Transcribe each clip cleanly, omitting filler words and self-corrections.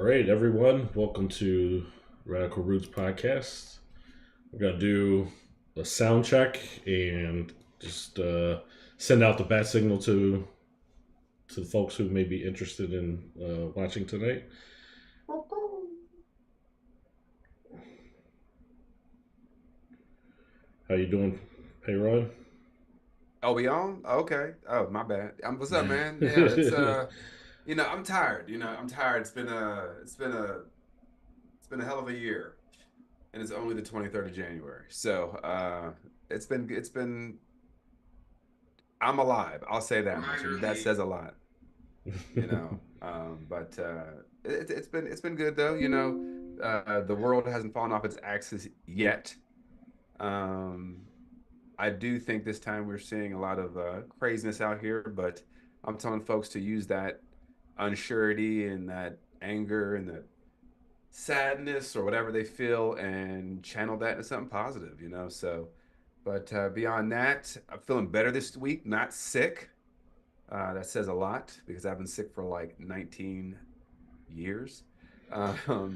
All right, everyone. Welcome to Radical Roots Podcast. We're gonna do a sound check and just send out the bat signal to the folks who may be interested in watching tonight. How you doing, Payron? Oh, we on? Okay. Oh, my bad. What's up, man? Yeah, I'm tired. I'm tired. It's been a hell of a year, and it's only the 23rd of January. So, it's been I'm alive. I'll say that much, and that says a lot, you know. But it's been good though. The world hasn't fallen off its axis yet. Um, I do think this time we're seeing a lot of craziness out here, but I'm telling folks to use that unsurety and that anger and that sadness or whatever they feel and channel that into something positive. So, but beyond that, I'm feeling better this week, not sick. That says a lot because I've been sick for like 19 years.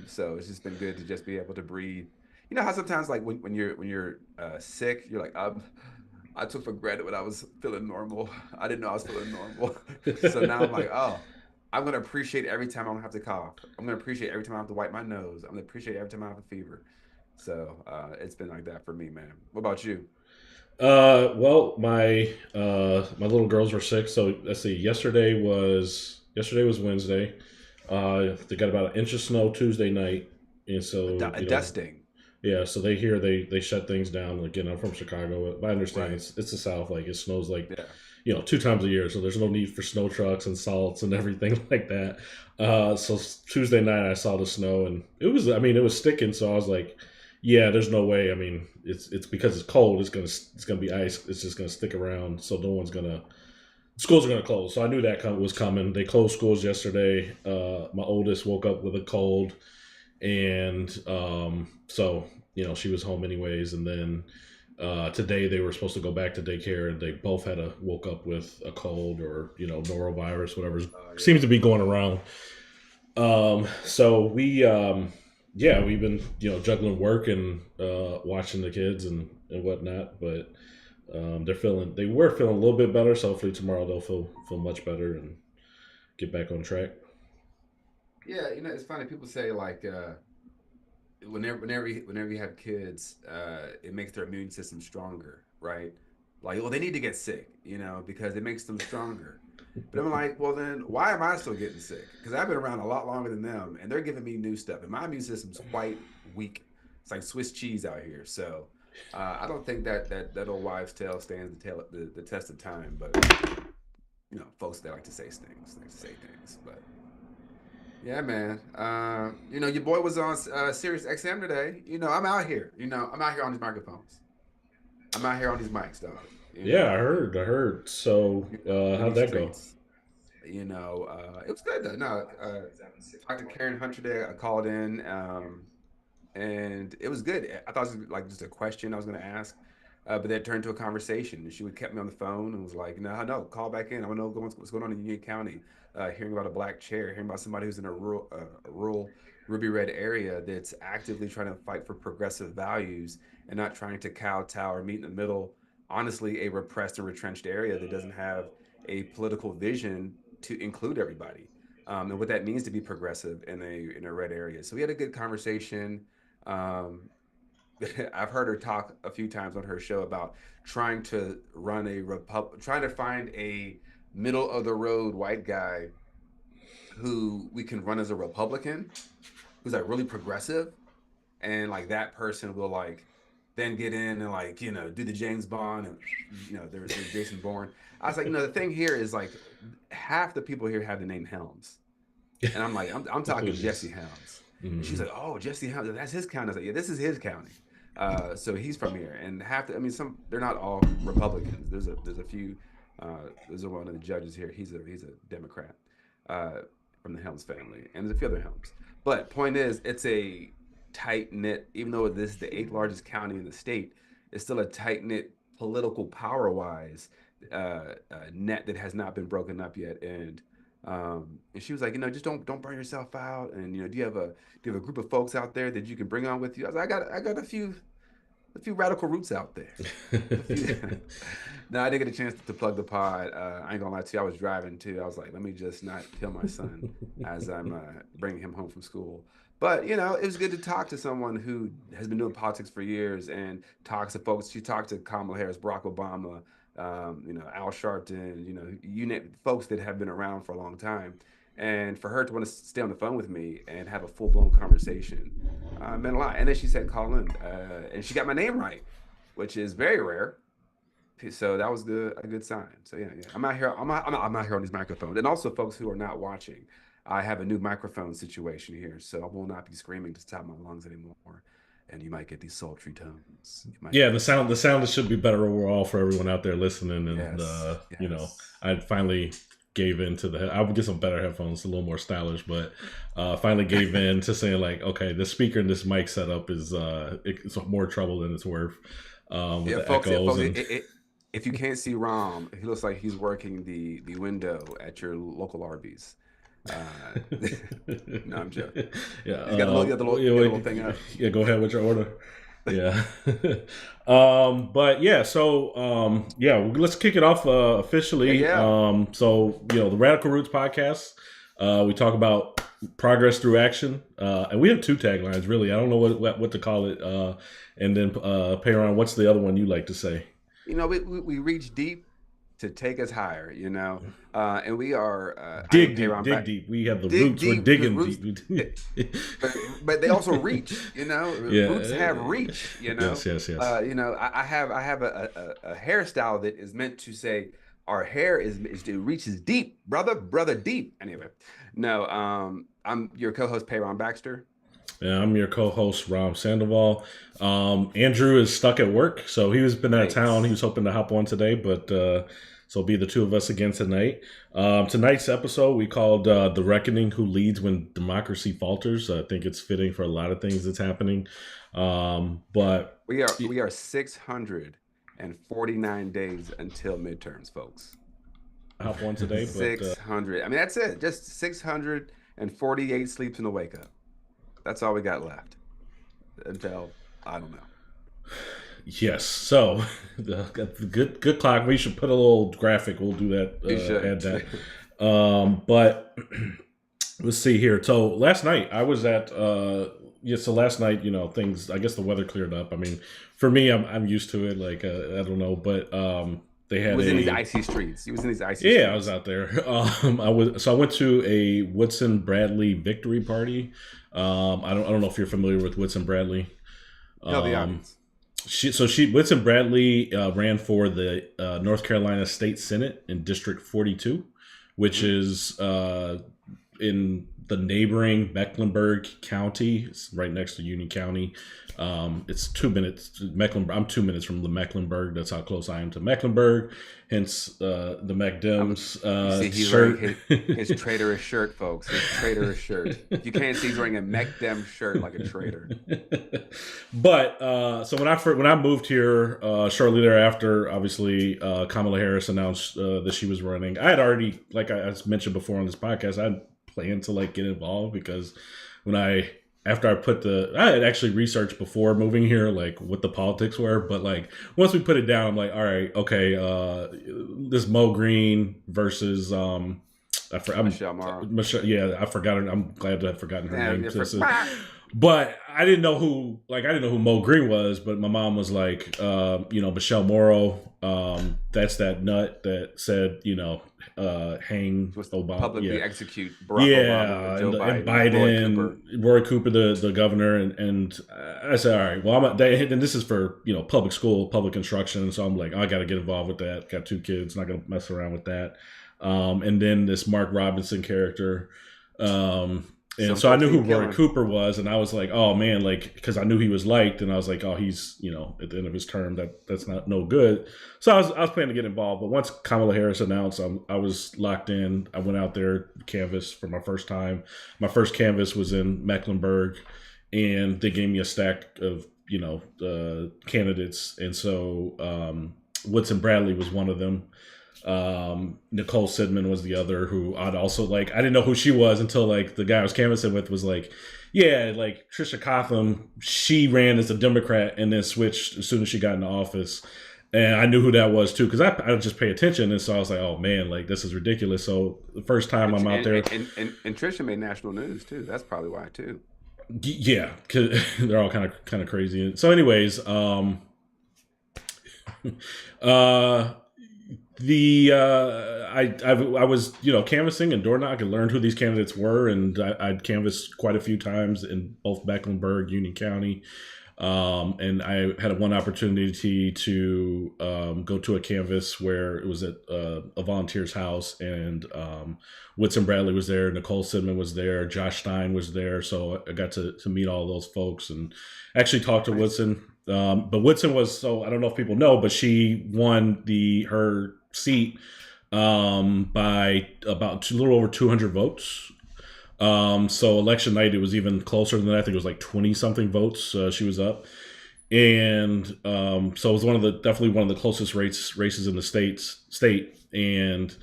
So it's just been good to just be able to breathe. You know how sometimes like when you're sick, you're like, I took for granted when I was feeling normal. I didn't know I was feeling normal. So now I'm like, oh, I'm gonna appreciate every time I don't have to cough. I'm gonna appreciate every time I have to wipe my nose. I'm gonna appreciate every time I have a fever. So it's been like that for me, man. What about you? Well, my little girls were sick, so let's see. Yesterday was Wednesday. They got about an inch of snow Tuesday night, and so A dusting, yeah, so they shut things down. Again, I'm from Chicago, but I understand right? it's the South. Like it snows like Yeah. 2 times a year, so there's no need for snow trucks and salts and everything like that. So Tuesday night I saw the snow and it was sticking. So I was like, yeah, there's no way. I mean, it's because it's cold. It's gonna be ice. It's just gonna stick around. So no one's gonna schools are gonna close. So I knew that was coming. They closed schools yesterday. My oldest woke up with a cold and so she was home anyways. And then today they were supposed to go back to daycare, and they both had woke up with a cold or norovirus, whatever Oh seems to yeah. be going around. So yeah, we've been juggling work and watching the kids and whatnot, but they were feeling a little bit better. So hopefully tomorrow they'll feel much better and get back on track. Yeah, it's funny. People say like whenever you have kids, it makes their immune system stronger, right? Like, well, they need to get sick, because it makes them stronger. But I'm like, well, then why am I still getting sick? Because I've been around a lot longer than them, and they're giving me new stuff, and my immune system's quite weak. It's like Swiss cheese out here. So I don't think that old wives' tale stands the test of time. But folks they like to say things, like to say things, but. Yeah, man. Your boy was on Sirius XM today. I'm out here. I'm out here on these microphones. I'm out here on these mics, dog. Yeah, I heard. So In how'd these that go? streets. It was good though. No, talked to Karen Hunter today. I called in, and it was good. I thought it was like just a question I was going to ask, but that turned to a conversation. And she would kept me on the phone and was like, no, call back in. I want to know what's going on in Union County. Hearing about a black chair, hearing about somebody who's in a rural ruby red area that's actively trying to fight for progressive values and not trying to kowtow or meet in the middle. Honestly, a repressed and retrenched area that doesn't have a political vision to include everybody. And what that means to be progressive in a red area. So we had a good conversation. um, I've heard her talk a few times on her show about trying to trying to find a middle of the road white guy who we can run as a Republican, who's like really progressive, and like that person will like then get in and like do the James Bond and there's Jason Bourne. I was like, the thing here is like half the people here have the name Helms. And I'm like, I'm talking Jesse Just, Helms. And she's mhm. like, oh, Jesse Helms, that's his county. I was like, yeah, this is his county. So he's from here. And they're not all Republicans. There's a few. There's one of the judges here. He's a Democrat from the Helms family, and there's a few other Helms. But point is, it's a tight knit. Even though this is the eighth largest county in the state, it's still a tight knit political power wise net that has not been broken up yet. And And she was like, just don't burn yourself out. And do you have a group of folks out there that you can bring on with you? I was like, I got a few radical roots out there. A few. No, I didn't get a chance to plug the pod. I ain't gonna lie to you. I was driving too. I was like, let me just not kill my son as I'm bringing him home from school. But it was good to talk to someone who has been doing politics for years and talks to folks. She talked to Kamala Harris, Barack Obama, Al Sharpton, folks that have been around for a long time. And for her to want to stay on the phone with me and have a full blown conversation meant a lot. And then she said, call in. And she got my name right, which is very rare. So that was a good sign. So yeah. I'm out here. I'm out here on these microphones. And also, folks who are not watching, I have a new microphone situation here, so I will not be screaming to top my lungs anymore. And you might get these sultry tones. The sound should be better overall for everyone out there listening. And yes. I finally gave in to I would get some better headphones, a little more stylish, but finally gave in to saying like, okay, the speaker and this mic setup is it's more trouble than it's worth. With the folks, echoes if you can't see Rom, he looks like he's working the window at your local Arby's. No, I'm joking. Yeah, you got the little thing up. Yeah, go ahead with your order. Yeah. But yeah, so let's kick it off officially. Yeah. So the Radical Roots podcast, we talk about progress through action, and we have two taglines really. I don't know what to call it. And then Payron, what's the other one you like to say? We reach deep to take us higher, and we are dig deep. We have the roots. We're digging deep. but they also reach. Roots have reach. Yes. I have a hairstyle that is meant to say our hair it reaches deep, brother deep. Anyway, no, I'm your co-host Payron Baxter. Yeah, I'm your co-host, Ram Sandoval. Andrew is stuck at work, so he's been out of town. He was hoping to hop on today, but so it'll be the two of us again tonight. Tonight's episode we called "The Reckoning: Who Leads When Democracy Falters." I think it's fitting for a lot of things that's happening. But we are 649 days until midterms, folks. Hop on today, 600. I mean, that's it. Just 648 sleeps in the wake up. That's all we got left until I don't know. Yes. So the good clock. We should put a little graphic. We'll do that. Add that. But let's see here. So last night I was at. So last night, things. I guess the weather cleared up. I mean, for me, I'm used to it. Like I don't know, but they had. He was in these icy streets. Yeah, I was out there. I went to a Woodson Bradley victory party. I don't know if you're familiar with Woodson Bradley. No, the audience. Woodson Bradley ran for the North Carolina State Senate in District 42, which is in the neighboring Mecklenburg County. It's right next to Union County. It's 2 minutes. I'm 2 minutes from the Mecklenburg. That's how close I am to Mecklenburg. Hence the MacDems he's shirt. Wearing his traitorous shirt, folks. His traitorous shirt. If you can't see, he's wearing a MacDem shirt like a traitor. But so when I moved here, shortly thereafter, obviously Kamala Harris announced that she was running. I had already, like I mentioned before on this podcast, I had planned to get involved because after I had actually researched before moving here, what the politics were. But once we put it down, I'm like, all right, okay, this Mo Green versus Michelle Mara. Yeah, I forgot her. I'm glad to have forgotten her name. But I didn't know who Mo Green was. But my mom was like, Michelle Morrow. That's that nut that said, hang Obama, publicly execute Barack Obama, Joe Biden, Roy Cooper, the governor, and I said, all right, well, and this is for public school, public instruction, so I'm like, I got to get involved with that. Got 2 kids, not gonna mess around with that. And then this Mark Robinson character. And so I knew who Roy Cooper was, and I was like, oh man, because I knew he was liked, and I was like, oh, he's at the end of his term, that's not no good. So I was planning to get involved, but once Kamala Harris announced, I was locked in. I went out there, canvassed for my first time. My first canvass was in Mecklenburg, and they gave me a stack of candidates, and so Woodson Bradley was one of them. Nicole Sidman was the other, who I'd also like. I didn't know who she was until like the guy I was canvassing with was like, yeah, like Trisha Cotham, she ran as a Democrat and then switched as soon as she got into office. And I knew who that was too, because I would just pay attention, and so I was like, "Oh man, like this is ridiculous." So the first time And I'm out there, and Trisha made national news too. That's probably why too. yeah, cause they're all kind of crazy. So, anyways, uh, I was canvassing and door knock and learned who these candidates were, and I'd canvassed quite a few times in both Mecklenburg, Union County, and I had one opportunity to go to a canvass where it was at a volunteer's house, and Woodson Bradley was there, Nicole Sidman was there, Josh Stein was there, so I got to meet all those folks and actually talk to Nice. Woodson. But Woodson was, so I don't know if people know, but she won her seat by about a little over 200 votes. So election night, it was even closer than that. I think it was like 20 something votes. She was up. And so it was definitely one of the closest races in the state. And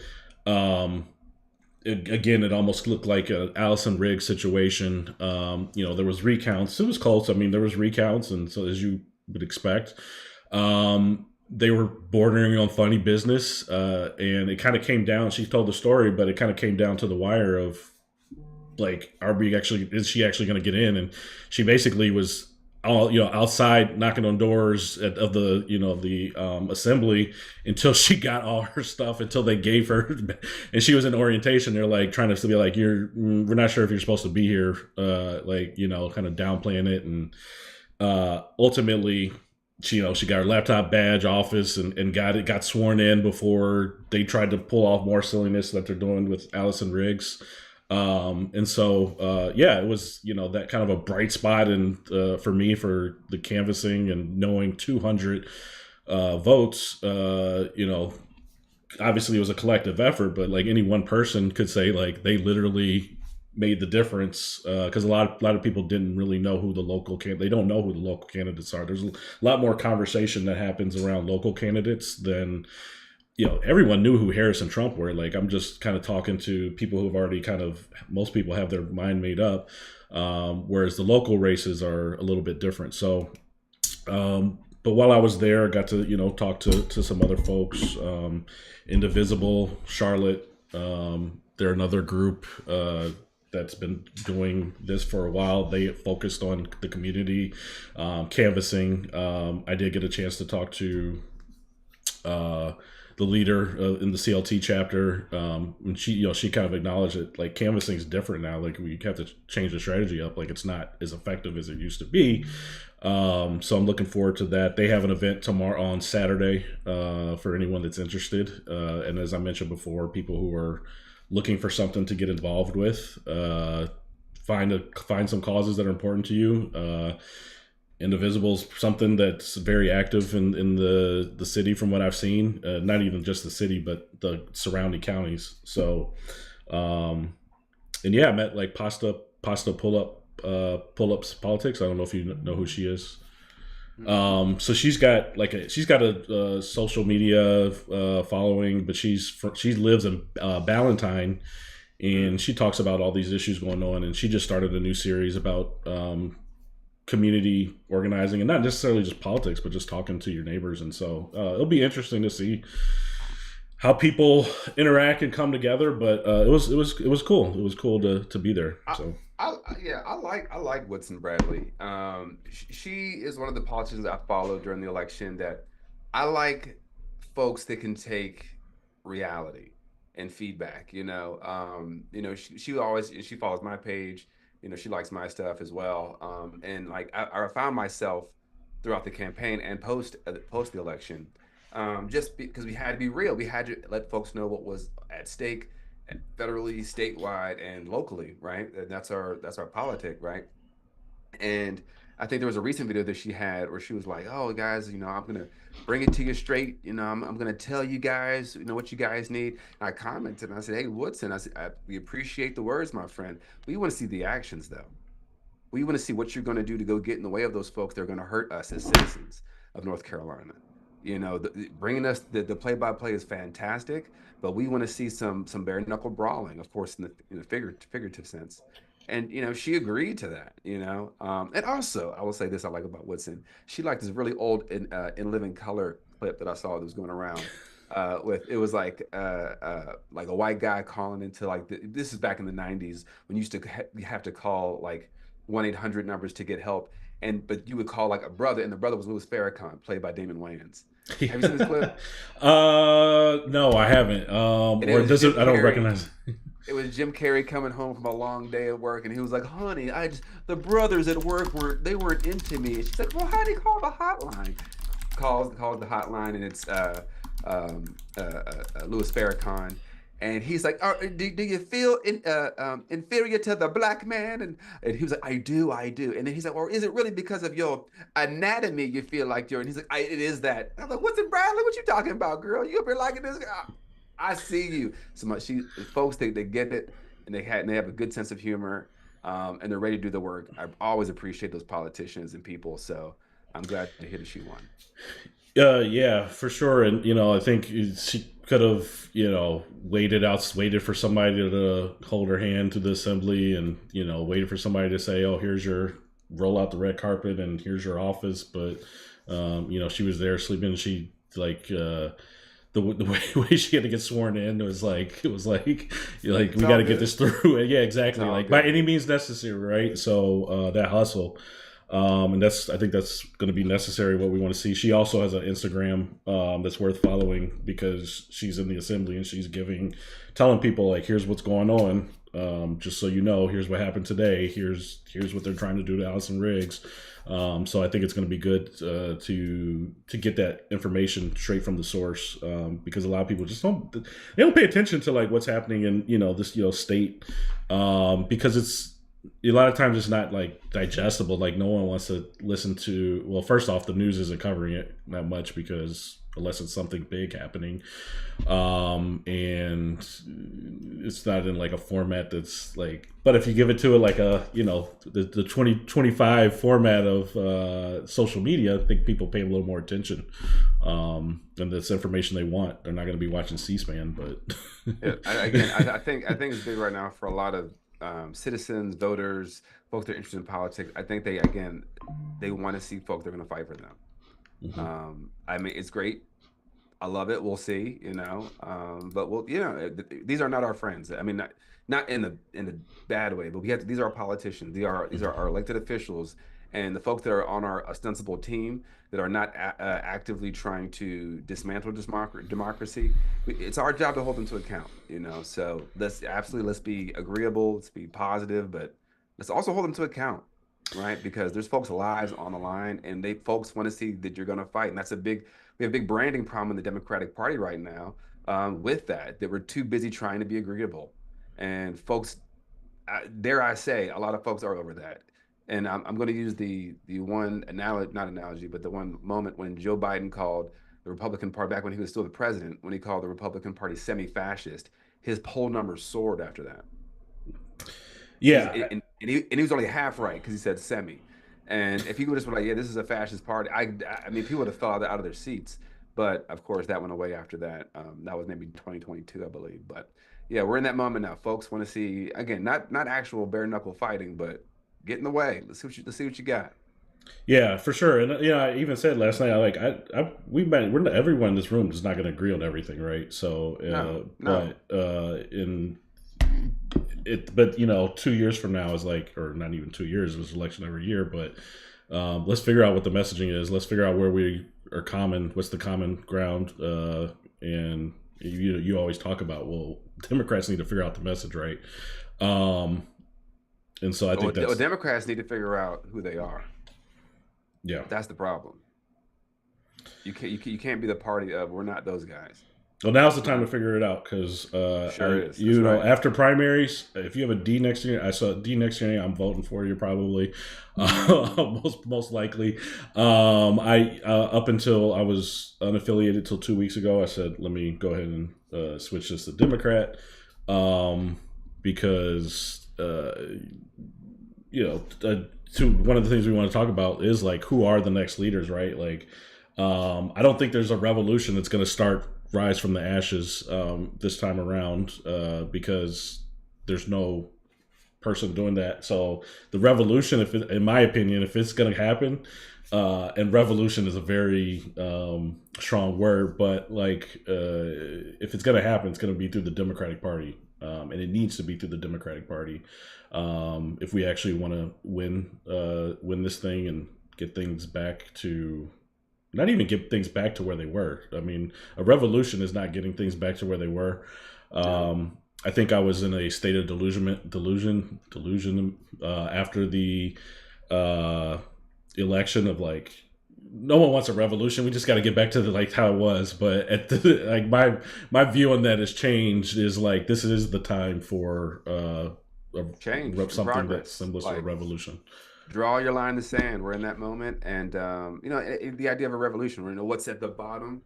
it almost looked like an Allison Riggs situation. There was recounts. It was close. I mean, there was recounts, and so as you would expect, they were bordering on funny business, and it kind of came down. She told the story, but it kind of came down to the wire of like, is she actually going to get in? And she basically was outside knocking on doors of the assembly until she got all her stuff, until they gave her, and she was in orientation. They're like trying to be like, we're not sure if you're supposed to be here, kind of downplaying it. And ultimately she got her laptop, badge, office, and got sworn in before they tried to pull off more silliness that they're doing with Allison Riggs. And so, it was, that kind of a bright spot. And, for me, for the canvassing and knowing 200, votes, obviously it was a collective effort, but like any one person could say like they literally made the difference. Cause a lot of people didn't really know who they don't know who the local candidates are. There's a lot more conversation that happens around local candidates than, everyone knew who Harris and Trump were. Like, I'm just kind of talking to people who've already most people have their mind made up. Whereas the local races are a little bit different. So, but while I was there, I got to, talk to some other folks, Indivisible, Charlotte. They're another group, that's been doing this for a while. They focused on the community, canvassing. I did get a chance to talk to, the leader in the CLT chapter, and she kind of acknowledged that like canvassing is different now. Like we have to change the strategy up. Like it's not as effective as it used to be. So I'm looking forward to that. They have an event tomorrow on Saturday, for anyone that's interested. And as I mentioned before, people who are looking for something to get involved with, find some causes that are important to you. Indivisible is something that's very active in the city from what I've seen. Not even just the city, but the surrounding counties. So, and yeah, I met like Pasta Pull-Ups Politics. I don't know if you know who she is. So she's got a social media following, but she lives in Ballantyne, and she talks about all these issues going on. And she just started a new series about community organizing, and not necessarily just politics, but just talking to your neighbors. And so it'll be interesting to see how people interact and come together. But it was cool. It was cool to be there. So I like Woodson Bradley. She is one of the politicians I followed during the election that I like folks that can take reality and feedback. She follows my page. She likes my stuff as well. And like I found myself throughout the campaign and post the election, just because we had to be real. We had to let folks know what was at stake, federally, statewide, and locally, right? And that's our politic, right? And I think there was a recent video that she had where she was like, "Oh, guys, I'm gonna bring it to you straight. I'm gonna tell you guys, what you guys need." And I commented and I said, "Hey, Woodson, I said we appreciate the words, my friend. We want to see the actions, though. We want to see what you're gonna do to go get in the way of those folks that are gonna hurt us as citizens of North Carolina. You know, bringing us the play-by-play is fantastic, but we want to see some bare knuckle brawling, of course, in the figurative sense. And you know, she agreed to that. You know, and also I will say this I like about Woodson. She liked this really old in living color clip that I saw that was going around. With it was like a white guy calling into like this is back in the '90s when you used to have to call like 1-800 numbers to get help, and but you would call like a brother, and the brother was Louis Farrakhan, played by Damon Wayans. Have you seen this clip? No, I haven't. And it Or was does Jim it? I don't Carrey. recognize. It was Jim Carrey coming home from a long day at work, and he was like, "Honey, the brothers at work weren't into me." And she's like, "Well, honey, call the hotline." Calls the hotline, and it's Louis Farrakhan, and he's like, do you feel inferior to the black man?" And he was like, I do." And then he's like, "Or is it really because of your anatomy you feel like you're?" And he's like, "It is that." And I'm like, "What's it, Bradley? What you talking about, girl? You up here liking this?" I see you. So much. Folks, they get it, and they have a good sense of humor, and they're ready to do the work. I always appreciate those politicians and people. So I'm glad to hear that she won. Yeah, for sure. And I think she could have, waited for somebody to hold her hand to the assembly, and waited for somebody to say, "Oh, here's your roll out the red carpet, and here's your office." But she was there sleeping. She like. The way she had to get sworn in it was like we got to get this through. Yeah, exactly. Like by any means necessary, right? So that hustle. And I think that's going to be necessary. What we want to see. She also has an Instagram that's worth following because she's in the assembly and she's telling people like, here's what's going on. Just so you know, here's what happened today. Here's what they're trying to do to Allison Riggs. So I think it's going to be good to get that information straight from the source because a lot of people just don't pay attention to like what's happening in this state because it's. A lot of times it's not like digestible. Like no one wants to listen to. Well, first off, the news isn't covering it that much because unless it's something big happening, and it's not in like a format that's like. But if you give it to it like the 2025 format of social media, I think people pay a little more attention, and that's information they want. They're not going to be watching C-SPAN, but I think it's big right now for a lot of. Citizens, voters, folks that are interested in politics. I think they want to see folks that are going to fight for them. Mm-hmm. I mean, it's great. I love it. We'll see, but these are not our friends. I mean, not in the bad way, but these are our politicians. These are our elected officials and the folks that are on our ostensible team that are not actively trying to dismantle democracy. It's our job to hold them to account, So let's be agreeable, let's be positive, but let's also hold them to account, right? Because there's folks' lives on the line, and folks want to see that you're going to fight, and we have a big branding problem in the Democratic Party right now with that we're too busy trying to be agreeable, and folks, dare I say, a lot of folks are over that. And I'm going to use the one not analogy, but the one moment when Joe Biden called the Republican Party, back when he was still the president, when he called the Republican Party semi-fascist, his poll numbers soared after that. Yeah, and he was only half right because he said semi. And if he would have been like, "Yeah, this is a fascist party," I mean, people would have fell out of their seats. But of course, that went away after that. That was maybe 2022, I believe. But yeah, we're in that moment now. Folks want to see again, not actual bare knuckle fighting, but get in the way. Let's see what you got. Yeah, for sure. And I even said last night, everyone in this room is not going to agree on everything, right? So, no. But 2 years from now is like, or not even 2 years, it's election every year. But let's figure out what the messaging is. Let's figure out where we are common. What's the common ground? And you always talk about, well, Democrats need to figure out the message, right? And so I think Democrats need to figure out who they are. Yeah, that's the problem. You can't be the party of we're not those guys. Well, now's the time to figure it out because right. After primaries, if you have a D next to you, I saw a D next to you, I'm voting for you probably, most likely. I up until I was unaffiliated till 2 weeks ago, I said let me go ahead and switch this to Democrat because. To one of the things we want to talk about is like who are the next leaders, right? Like I don't think there's a revolution that's going to start rise from the ashes this time around because there's no person doing that. So the revolution, in my opinion, if it's going to happen, and revolution is a very strong word, but like if it's going to happen, it's going to be through the Democratic Party, and it needs to be through the Democratic Party if we actually want to win this thing and get things back to. Not even get things back to where they were. I mean, a revolution is not getting things back to where they were. I think I was in a state of delusion after the election of like, no one wants a revolution. We just got to get back to like how it was. But at the, like my view on that has changed. Is like this is the time for Change, something progress. that's similar to a revolution. Draw your line in the sand. We're in that moment, and the idea of a revolution. What's at the bottom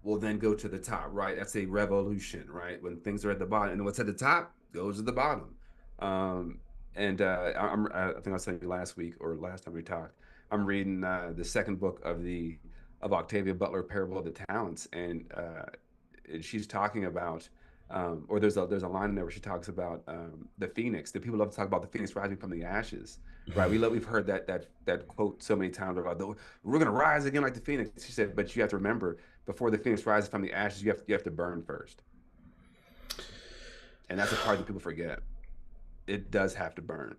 will then go to the top, right? That's a revolution, right? When things are at the bottom, and what's at the top goes to the bottom. I think I was telling you last week or last time we talked. I'm reading the second book of Octavia Butler, Parable of the Talents, and she's talking about. Or there's a line in there where she talks about the phoenix. The people love to talk about the phoenix rising from the ashes, right? We've heard that quote so many times about we're gonna rise again like the phoenix. She said, but you have to remember, before the phoenix rises from the ashes, you have to burn first, and that's a part that people forget. It does have to burn.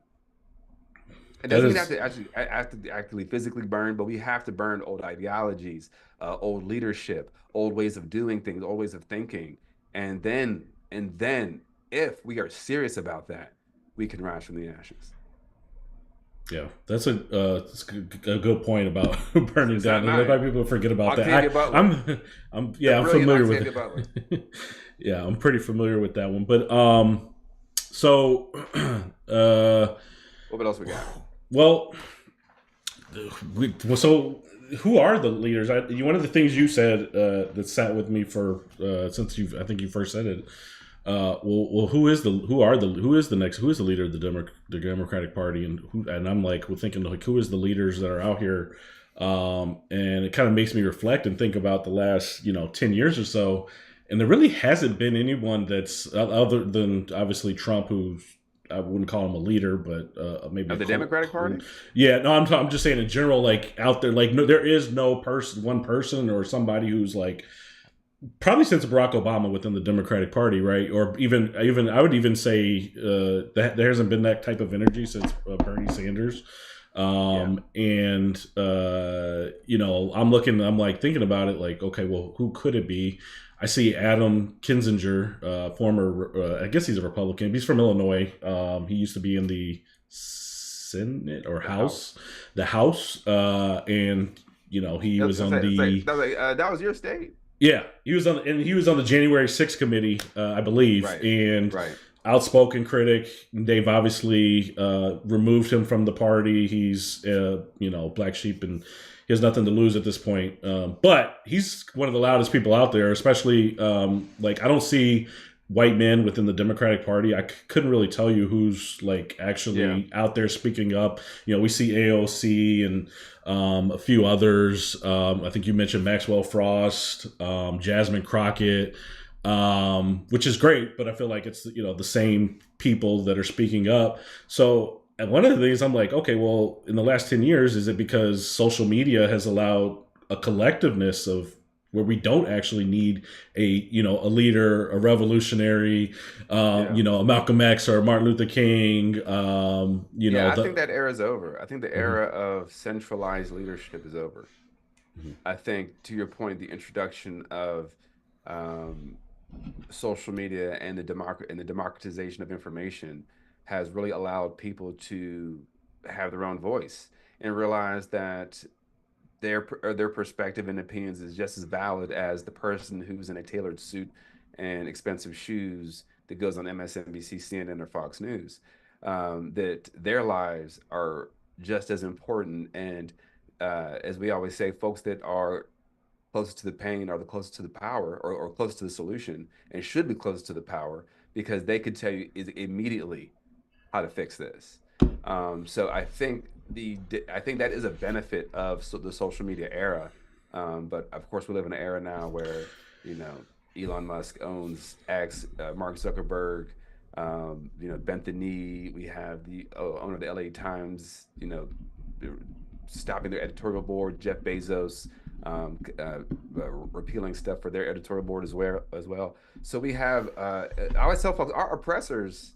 It doesn't mean have to actually physically burn, but we have to burn old ideologies, old leadership, old ways of doing things, old ways of thinking. And then if we are serious about that, we can rise from the ashes. Yeah, that's a good point about burning down. A lot of people forget about that. I'm familiar with it. Yeah, I'm pretty familiar with that one. But so what else we got? Well, so who are the leaders? One of the things you said that sat with me for since I think you first said it. Who is the leader of the Democratic Party, and I'm like, thinking like, who is the leaders that are out here, and it kind of makes me reflect and think about the last 10 years or so, and there really hasn't been anyone that's other than obviously Trump, who's I wouldn't call him a leader, but maybe of the Democratic Party. Yeah, no, I'm just saying in general, like out there, like no, there is no one person or somebody who's like probably since Barack Obama within the Democratic Party, right? Or even I would even say that there hasn't been that type of energy since Bernie Sanders. And I'm like thinking about it, like, okay, well, who could it be? I see Adam Kinzinger, former, I guess he's a Republican. He's from Illinois. He used to be in the Senate or House, the House, and he was on that was your state. Yeah, he was on the January 6th committee, I believe, right. Outspoken critic. They've obviously removed him from the party. He's black sheep and he has nothing to lose at this point. But he's one of the loudest people out there, especially like I don't see white men within the Democratic Party. I couldn't really tell you who's like actually out there speaking up. We see AOC and a few others. I think you mentioned Maxwell Frost, Jasmine Crockett, which is great, but I feel like it's the same people that are speaking up. So and one of the things I'm like, okay, well, in the last 10 years, is it because social media has allowed a collectiveness of where we don't actually need a leader, a revolutionary, a Malcolm X or Martin Luther King. I think that era is over. I think the era of centralized leadership is over. Mm-hmm. I think, to your point, the introduction of social media and the democratization of information has really allowed people to have their own voice and realize that their perspective and opinions is just as valid as the person who's in a tailored suit and expensive shoes that goes on MSNBC, CNN, or Fox News. That their lives are just as important. And as we always say, folks that are closest to the pain are the closest to the power, or close to the solution, and should be close to the power, because they could tell you immediately how to fix this. So I think that is a benefit of the social media era, But of course, we live in an era now where, Elon Musk owns X, Mark Zuckerberg, bent the knee. We have the owner of the LA Times, stopping their editorial board, Jeff Bezos, repealing stuff for their editorial board as well. So we have, I always tell folks, our oppressors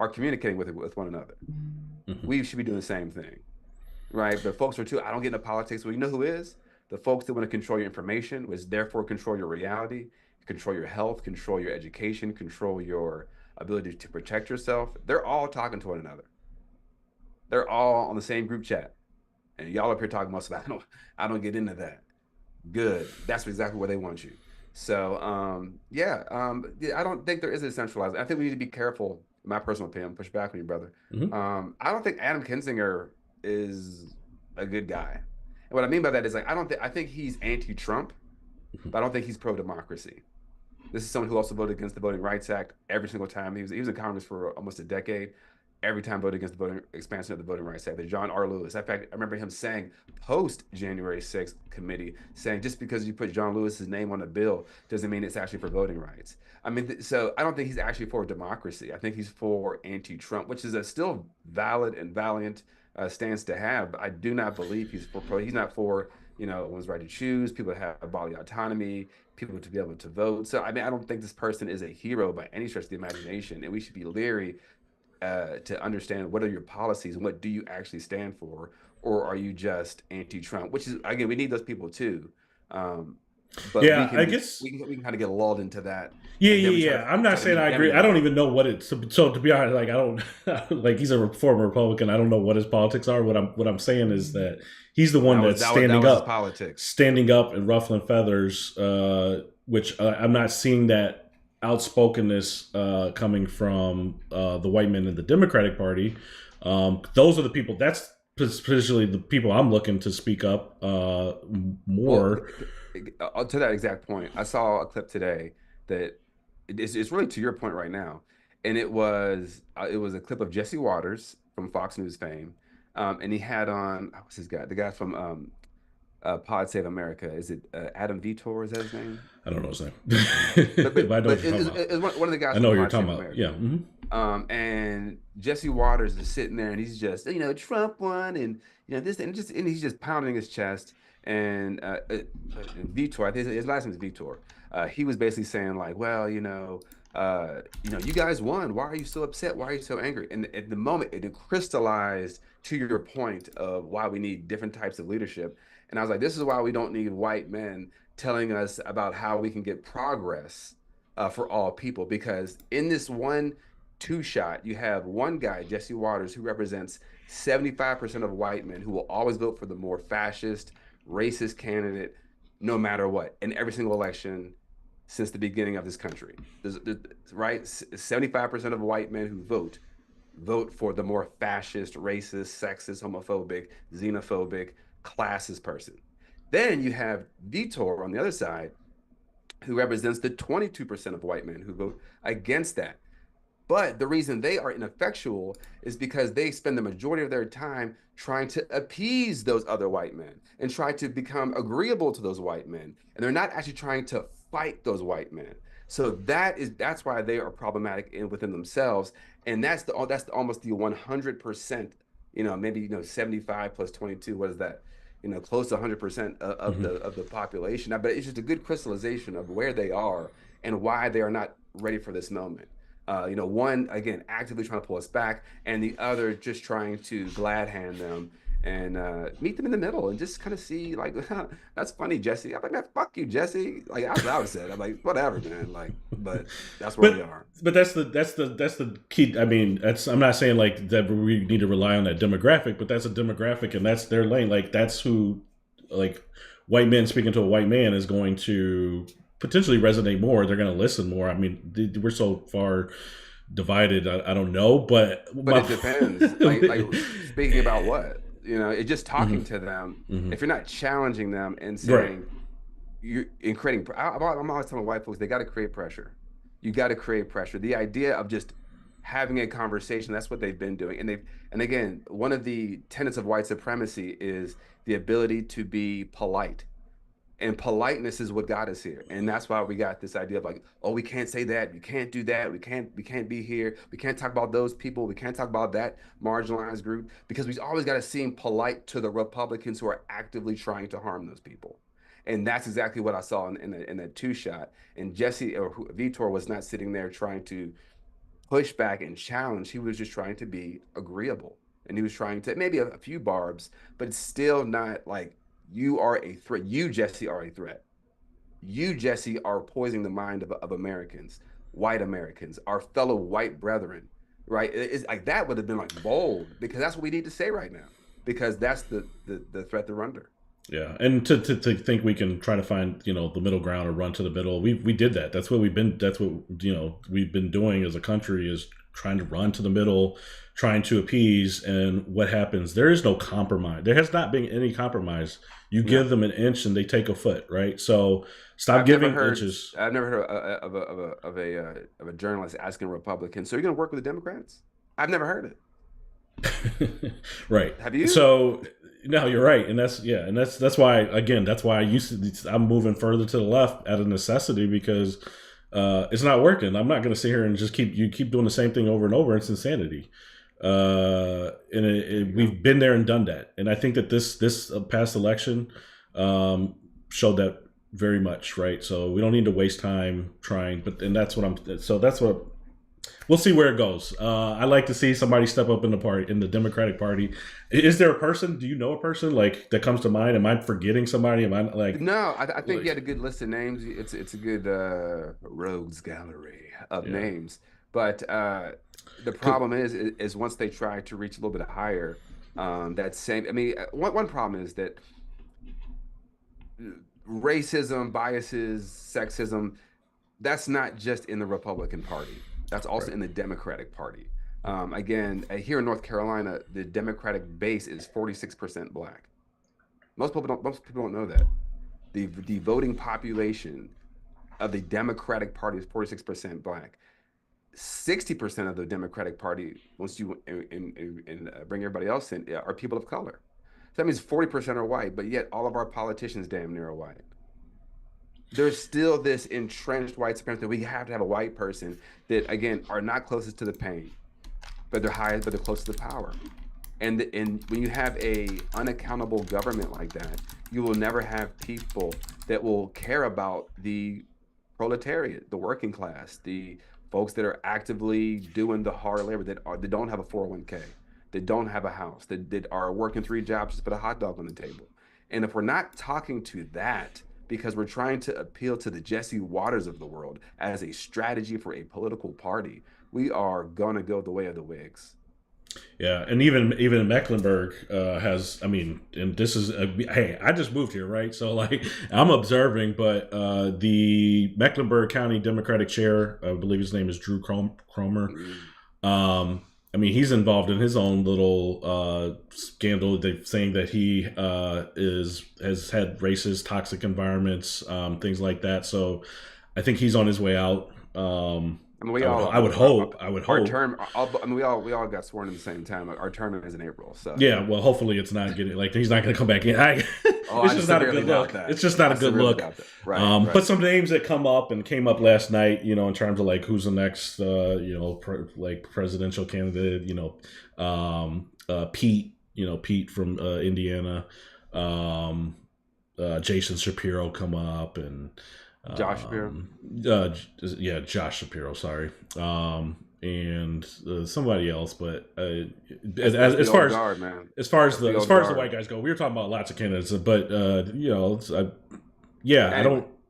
are communicating with one another. Mm-hmm. We should be doing the same thing, right? But folks are too, I don't get into politics. Well, you know who is? The folks that want to control your information, which therefore control your reality, control your health, control your education, control your ability to protect yourself. They're all talking to one another. They're all on the same group chat. And y'all up here talking about stuff. I don't get into that. Good. That's exactly where they want you. So yeah, I don't think there is a centralized. I think we need to be careful. In my personal opinion, push back on you, brother. Mm-hmm. I don't think Adam Kinzinger is a good guy. And what I mean by that is like I think he's anti-Trump, but I don't think he's pro-democracy. This is someone who also voted against the Voting Rights Act every single time. He was in Congress for almost a decade. Every time voted against the expansion of the Voting Rights Act. The John R. Lewis. In fact, I remember him saying post January 6th committee, saying just because you put John Lewis's name on a bill doesn't mean it's actually for voting rights. I mean, so I don't think he's actually for democracy. I think he's for anti-Trump, which is a still valid and valiant stance to have. But I do not believe he's for pro. He's not for one's right to choose, people to have bodily autonomy, people to be able to vote. So I mean, I don't think this person is a hero by any stretch of the imagination, and we should be leery to understand what are your policies and what do you actually stand for, or are you just anti-Trump? Which is, again, we need those people too. But yeah, I guess we can kind of get lulled into that. Yeah. I'm not saying I agree. I don't even know what it's. So to be honest, like I don't like he's a former Republican. I don't know what his politics are. What I'm saying is that he's the one that's standing up and ruffling feathers, which I'm not seeing that outspokenness coming from the white men in the Democratic Party. Those are the people. That's potentially the people I'm looking to speak up more. Well, to that exact point, I saw a clip today that it's really to your point right now, and it was a clip of Jesse Waters from Fox News fame, and he had on what's his guy, the guy from Pod Save America. Is it Adam Vitor? Is that his name? I don't know his name. but it's one of the guys. I know what you're talking about. Yeah. Mm-hmm. And Jesse Waters is sitting there, and he's just Trump won, and this, and he's just pounding his chest. And Vitor, I think his last name is Vitor. He was basically saying like, well, you guys won. Why are you so upset? Why are you so angry? And at the moment, it crystallized to your point of why we need different types of leadership. And I was like, this is why we don't need white men telling us about how we can get progress for all people. Because in this 1-2 shot, you have one guy, Jesse Waters, who represents 75% of white men who will always vote for the more fascist, racist candidate, no matter what, in every single election since the beginning of this country. Right? 75% of white men who vote for the more fascist, racist, sexist, homophobic, xenophobic, classist person. Then you have Vitor on the other side, who represents the 22% of white men who vote against that. But the reason they are ineffectual is because they spend the majority of their time trying to appease those other white men and try to become agreeable to those white men. And they're not actually trying to fight those white men. So that's why they are problematic within themselves. And that's almost the 100%, maybe 75 plus 22. What is that? Close to 100% of the population. But it's just a good crystallization of where they are and why they are not ready for this moment. One, again, actively trying to pull us back, and the other just trying to glad hand them and meet them in the middle and just kind of see, like, that's funny, Jesse. I'm like, man, fuck you, Jesse. Like, that's what I would say. I'm like, whatever, man. Like, but that's where we are. But that's the key. I mean, I'm not saying like that we need to rely on that demographic, but that's a demographic, and that's their lane. Like, that's who, like, white men speaking to a white man is going to potentially resonate more. They're going to listen more. I mean, we're so far divided. I don't know, but it depends. like speaking about what, it's just talking to them. If you're not challenging them and saying you're in creating, I'm always telling white folks, they got to create pressure. You got to create pressure. The idea of just having a conversation, that's what they've been doing. And again, one of the tenets of white supremacy is the ability to be polite. And politeness is what got us here. And that's why we got this idea of like, oh, we can't say that, we can't do that, we can't be here, we can't talk about those people, we can't talk about that marginalized group, because we always got to seem polite to the Republicans who are actively trying to harm those people. And that's exactly what I saw in that two shot. And Jesse or Vitor was not sitting there trying to push back and challenge. He was just trying to be agreeable. And he was trying to maybe a few barbs, but it's still not like, you are a threat. You, Jesse, are a threat. You, Jesse, are poisoning the mind of Americans, white Americans, our fellow white brethren, right? It's like that would have been like bold, because that's what we need to say right now, because that's the threat they're under. Yeah, and to think we can try to find, you know, the middle ground or run to the middle, we did that. That's what we've been. That's what, you know, we've been doing as a country, is trying to run to the middle, trying to appease. And what happens? There is no compromise. There has not been any compromise. You give them an inch and they take a foot, right? So stop giving inches. I've never heard of a journalist asking a Republican, "So you're going to work with the Democrats?" I've never heard it. Right. Have you? So no, you're right, and that's why, again, that's why I'm moving further to the left out of necessity, because it's not working. I'm not going to sit here and just keep doing the same thing over and over. It's insanity. We've been there and done that, and I think that this past election showed that very much, right? So we don't need to waste time trying, that's what we'll see where it goes. I like to see somebody step up in the Democratic Party. Is there a person? Do you know a person like that comes to mind? Am I forgetting somebody? Am I like? No, I think you had a good list of names. It's a good rogues gallery of names. But the problem is once they try to reach a little bit higher, one problem is that racism, biases, sexism, that's not just in the Republican Party. That's also in the Democratic Party. Again, here in North Carolina, the Democratic base is 46% Black. Most people don't know that. The voting population of the Democratic Party is 46% Black. 60% of the Democratic Party, once you bring everybody else in, are people of color. So that means 40% are white, but yet all of our politicians damn near are white. There's still this entrenched white supremacy that we have to have a white person that, again, are not closest to the pain, but they're closest to the power. And when you have a unaccountable government like that, you will never have people that will care about the proletariat, the working class, the folks that are actively doing the hard labor, that don't have a 401k, that don't have a house, that are working 3 jobs just to put a hot dog on the table. And if we're not talking to that, because we're trying to appeal to the Jesse Waters of the world as a strategy for a political party, we are gonna go the way of the Whigs. Yeah, and even Mecklenburg has. I mean, and this is hey, I just moved here, right? So like, I'm observing, but the Mecklenburg County Democratic Chair, I believe his name is Drew Cromer. I mean, he's involved in his own little scandal. They're saying that he has had racist, toxic environments, things like that. So I think he's on his way out. I would hope. Our term. We all got sworn at the same time. Our term is in April. So yeah. Well, hopefully it's not getting like he's not going to come back in. It's just not a good look. It's just not a good look. Right. But some names that came up last night, you know, in terms of like who's the next, presidential candidate. Pete from Indiana, Jason Shapiro come up, and Josh Shapiro. Josh Shapiro. Sorry. And somebody else, but as far as the white guys go, we were talking about lots of candidates, but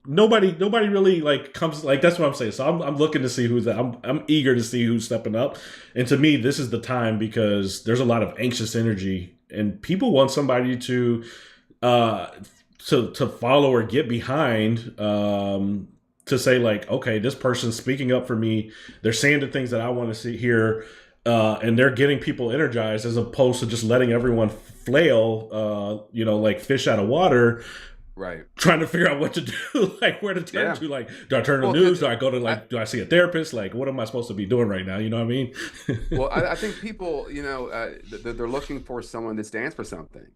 nobody really like comes like, that's what I'm saying. So I'm looking to see I'm eager to see who's stepping up, and to me this is the time, because there's a lot of anxious energy and people want somebody to follow or get behind, to say like, okay, this person's speaking up for me. They're saying the things that I want to hear, and they're getting people energized, as opposed to just letting everyone flail, like fish out of water. Right. Trying to figure out what to do, like where to turn to. Like, do I turn to the news? Do I go to do I see a therapist? Like, what am I supposed to be doing right now? You know what I mean? Well, I think people, they're looking for someone that stands for something.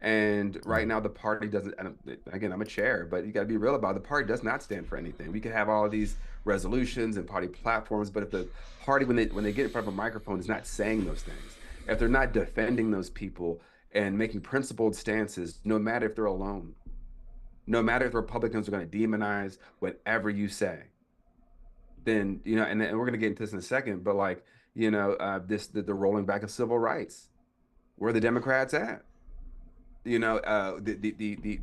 And right now, the party doesn't. And again, I'm a chair, but you got to be real about it. The party does not stand for anything. We could have all of these resolutions and party platforms, but if the party, when they get in front of a microphone, is not saying those things, if they're not defending those people and making principled stances, no matter if they're alone, no matter if the Republicans are going to demonize whatever you say, then and we're going to get into this in a second, but like the rolling back of civil rights, where are the Democrats at? The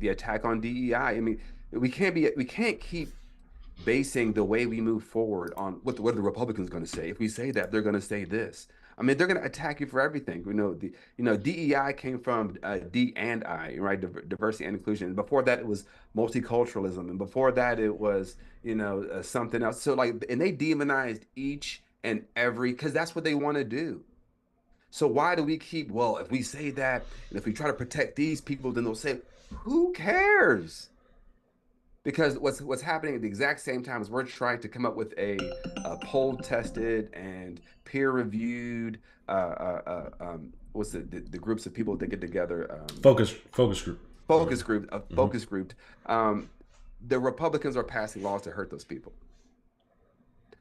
attack on DEI. I mean, we can't keep basing the way we move forward on what the Republicans going to say. If we say that, they're going to say this. I mean, they're going to attack you for everything. DEI came from D and I, right? Diversity and inclusion. And before that, it was multiculturalism, and before that, it was something else. So and they demonized each and every, because that's what they want to do. So why do we keep, well, if we say that, and if we try to protect these people, then they'll say, who cares? Because what's happening at the exact same time is we're trying to come up with a poll tested and peer reviewed, what's the groups of people that get together? Focus group. Focus group. The Republicans are passing laws to hurt those people.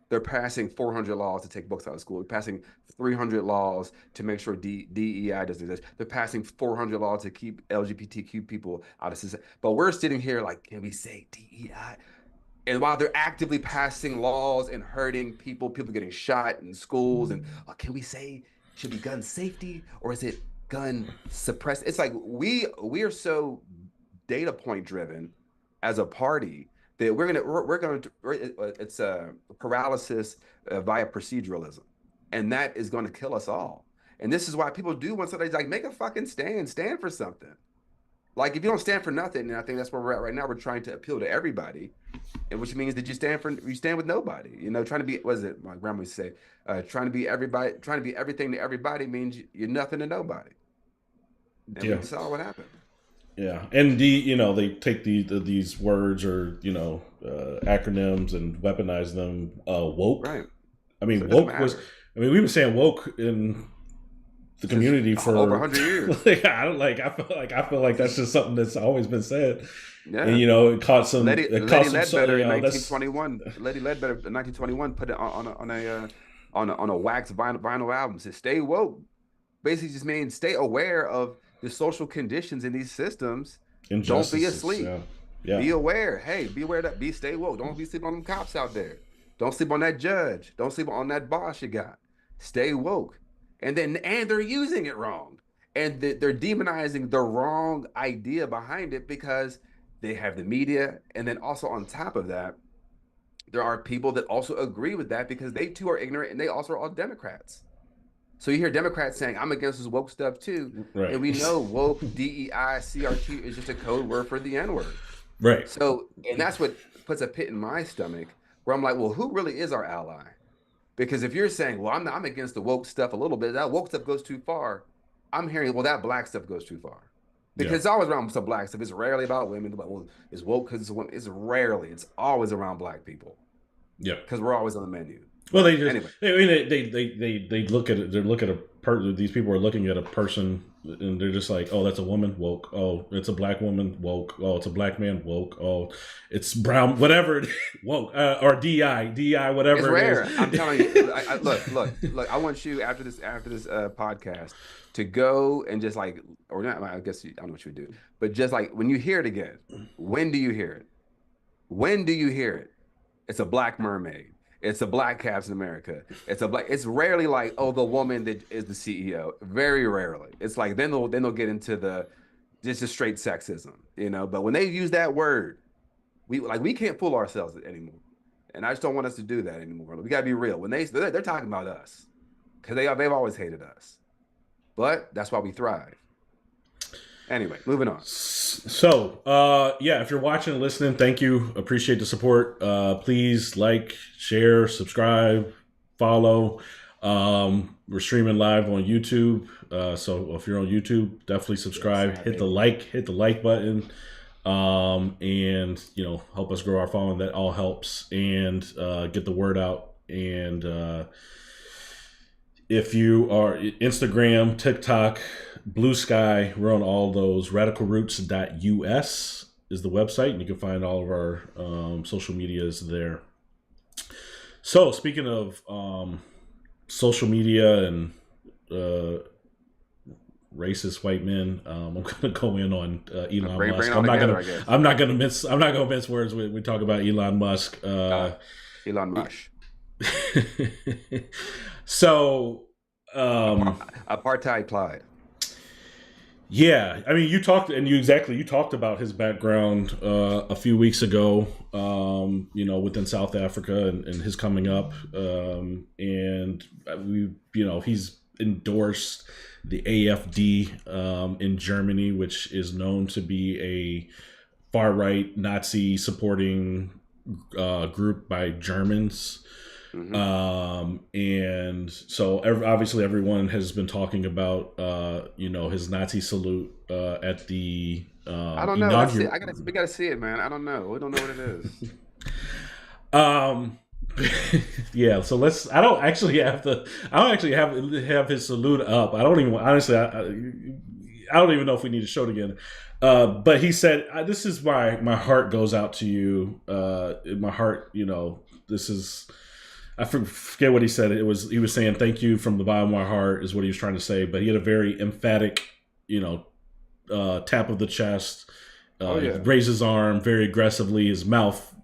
They're passing 400 laws to take books out of school. They're passing 300 laws to make sure DEI doesn't exist. They're passing 400 laws to keep LGBTQ people out of society. But we're sitting here like, can we say DEI? And while they're actively passing laws and hurting people getting shot in schools, and can we say should be gun safety, or is it gun suppress? It's like we are so data point driven as a party that it's a paralysis via proceduralism, and that is going to kill us all. And this is why people do want somebody like make a fucking stand for something. Like if you don't stand for nothing, and I think that's where we're at right now. We're trying to appeal to everybody, and which means that you stand with nobody. Trying to be, what is it? My grandma used to say, trying to be everybody, trying to be everything to everybody means you're nothing to nobody. And we saw what happened. Yeah, and they take these words or acronyms and weaponize them. Woke, right? I mean, woke was. I mean, we've been saying woke in the community for over 100 years. I feel like that's just something that's always been said. Yeah, and it caught some. Lady Ledbetter in 1921. Lady Ledbetter in 1921 put it on a wax vinyl album. Said "Stay woke." Basically, just means stay aware of the social conditions in these systems. Don't be asleep. Yeah. Be aware. Hey, be aware that stay woke. Don't be sleeping on them cops out there. Don't sleep on that judge. Don't sleep on that boss you got. Stay woke. And they're using it wrong. And they're demonizing the wrong idea behind it because they have the media. And then also on top of that, there are people that also agree with that because they too are ignorant and they also are all Democrats. So you hear Democrats saying, I'm against this woke stuff too. Right. And we know woke, DEI, CRT is just a code word for the N-word. Right. So, and that's what puts a pit in my stomach where I'm like, well, who really is our ally? Because if you're saying, well, I'm against the woke stuff a little bit, that woke stuff goes too far. I'm hearing, well, that black stuff goes too far. Because it's always around some black stuff. It's rarely about women. But, well, it's woke because it's women. It's always around black people. Yeah. Because we're always on the menu. Well, they just, anyway. They look at it. They look at a person. These people are looking at a person, and they're just like, "Oh, that's a woman, woke. Oh, it's a black woman, woke. Oh, it's a black man, woke. Oh, it's brown, whatever, woke, or DI, whatever." It's rare. I'm telling you. Look. I want you after this podcast to go and just like, or not. I guess I don't know what you would do, but just like when you hear it again, when do you hear it? When do you hear it? It's a black mermaid. It's a black Captain America. It's rarely like, oh, the woman that is the CEO. Very rarely. It's like then they'll get into the just straight sexism, But when they use that word, we can't fool ourselves anymore. And I just don't want us to do that anymore. We gotta be real. When they're talking about us, because they've always hated us. But that's why we thrive. Anyway, moving on. So, if you're watching and listening, thank you. Appreciate the support. Please like, share, subscribe, follow. We're streaming live on YouTube. So if you're on YouTube, definitely subscribe. Hit the like button. And help us grow our following. That all helps. And get the word out. And if you are Instagram, TikTok, Blue Sky. We're on all those. Radicalroots.us is the website, and you can find all of our social medias there. So, speaking of social media and racist white men, I'm going to go in on Elon Musk. I'm not going to mince words when we talk about Elon Musk. Elon Musk. So, apartheid Clyde. Yeah, I mean, you talked about his background a few weeks ago, within South Africa and his coming up, and he's endorsed the AfD in Germany, which is known to be a far right Nazi supporting group by Germans. Mm-hmm. And so obviously everyone has been talking about his Nazi salute at the I don't know. We gotta see it, man. I don't know. We don't know what it is. Yeah, so I don't actually have his salute up. I don't even honestly I don't even know if we need to show it again. But he said, "This is why my heart goes out to you. My heart, this is." I forget what he said. He was saying thank you from the bottom of my heart is what he was trying to say. But he had a very emphatic, tap of the chest. He raised his arm very aggressively. His mouth,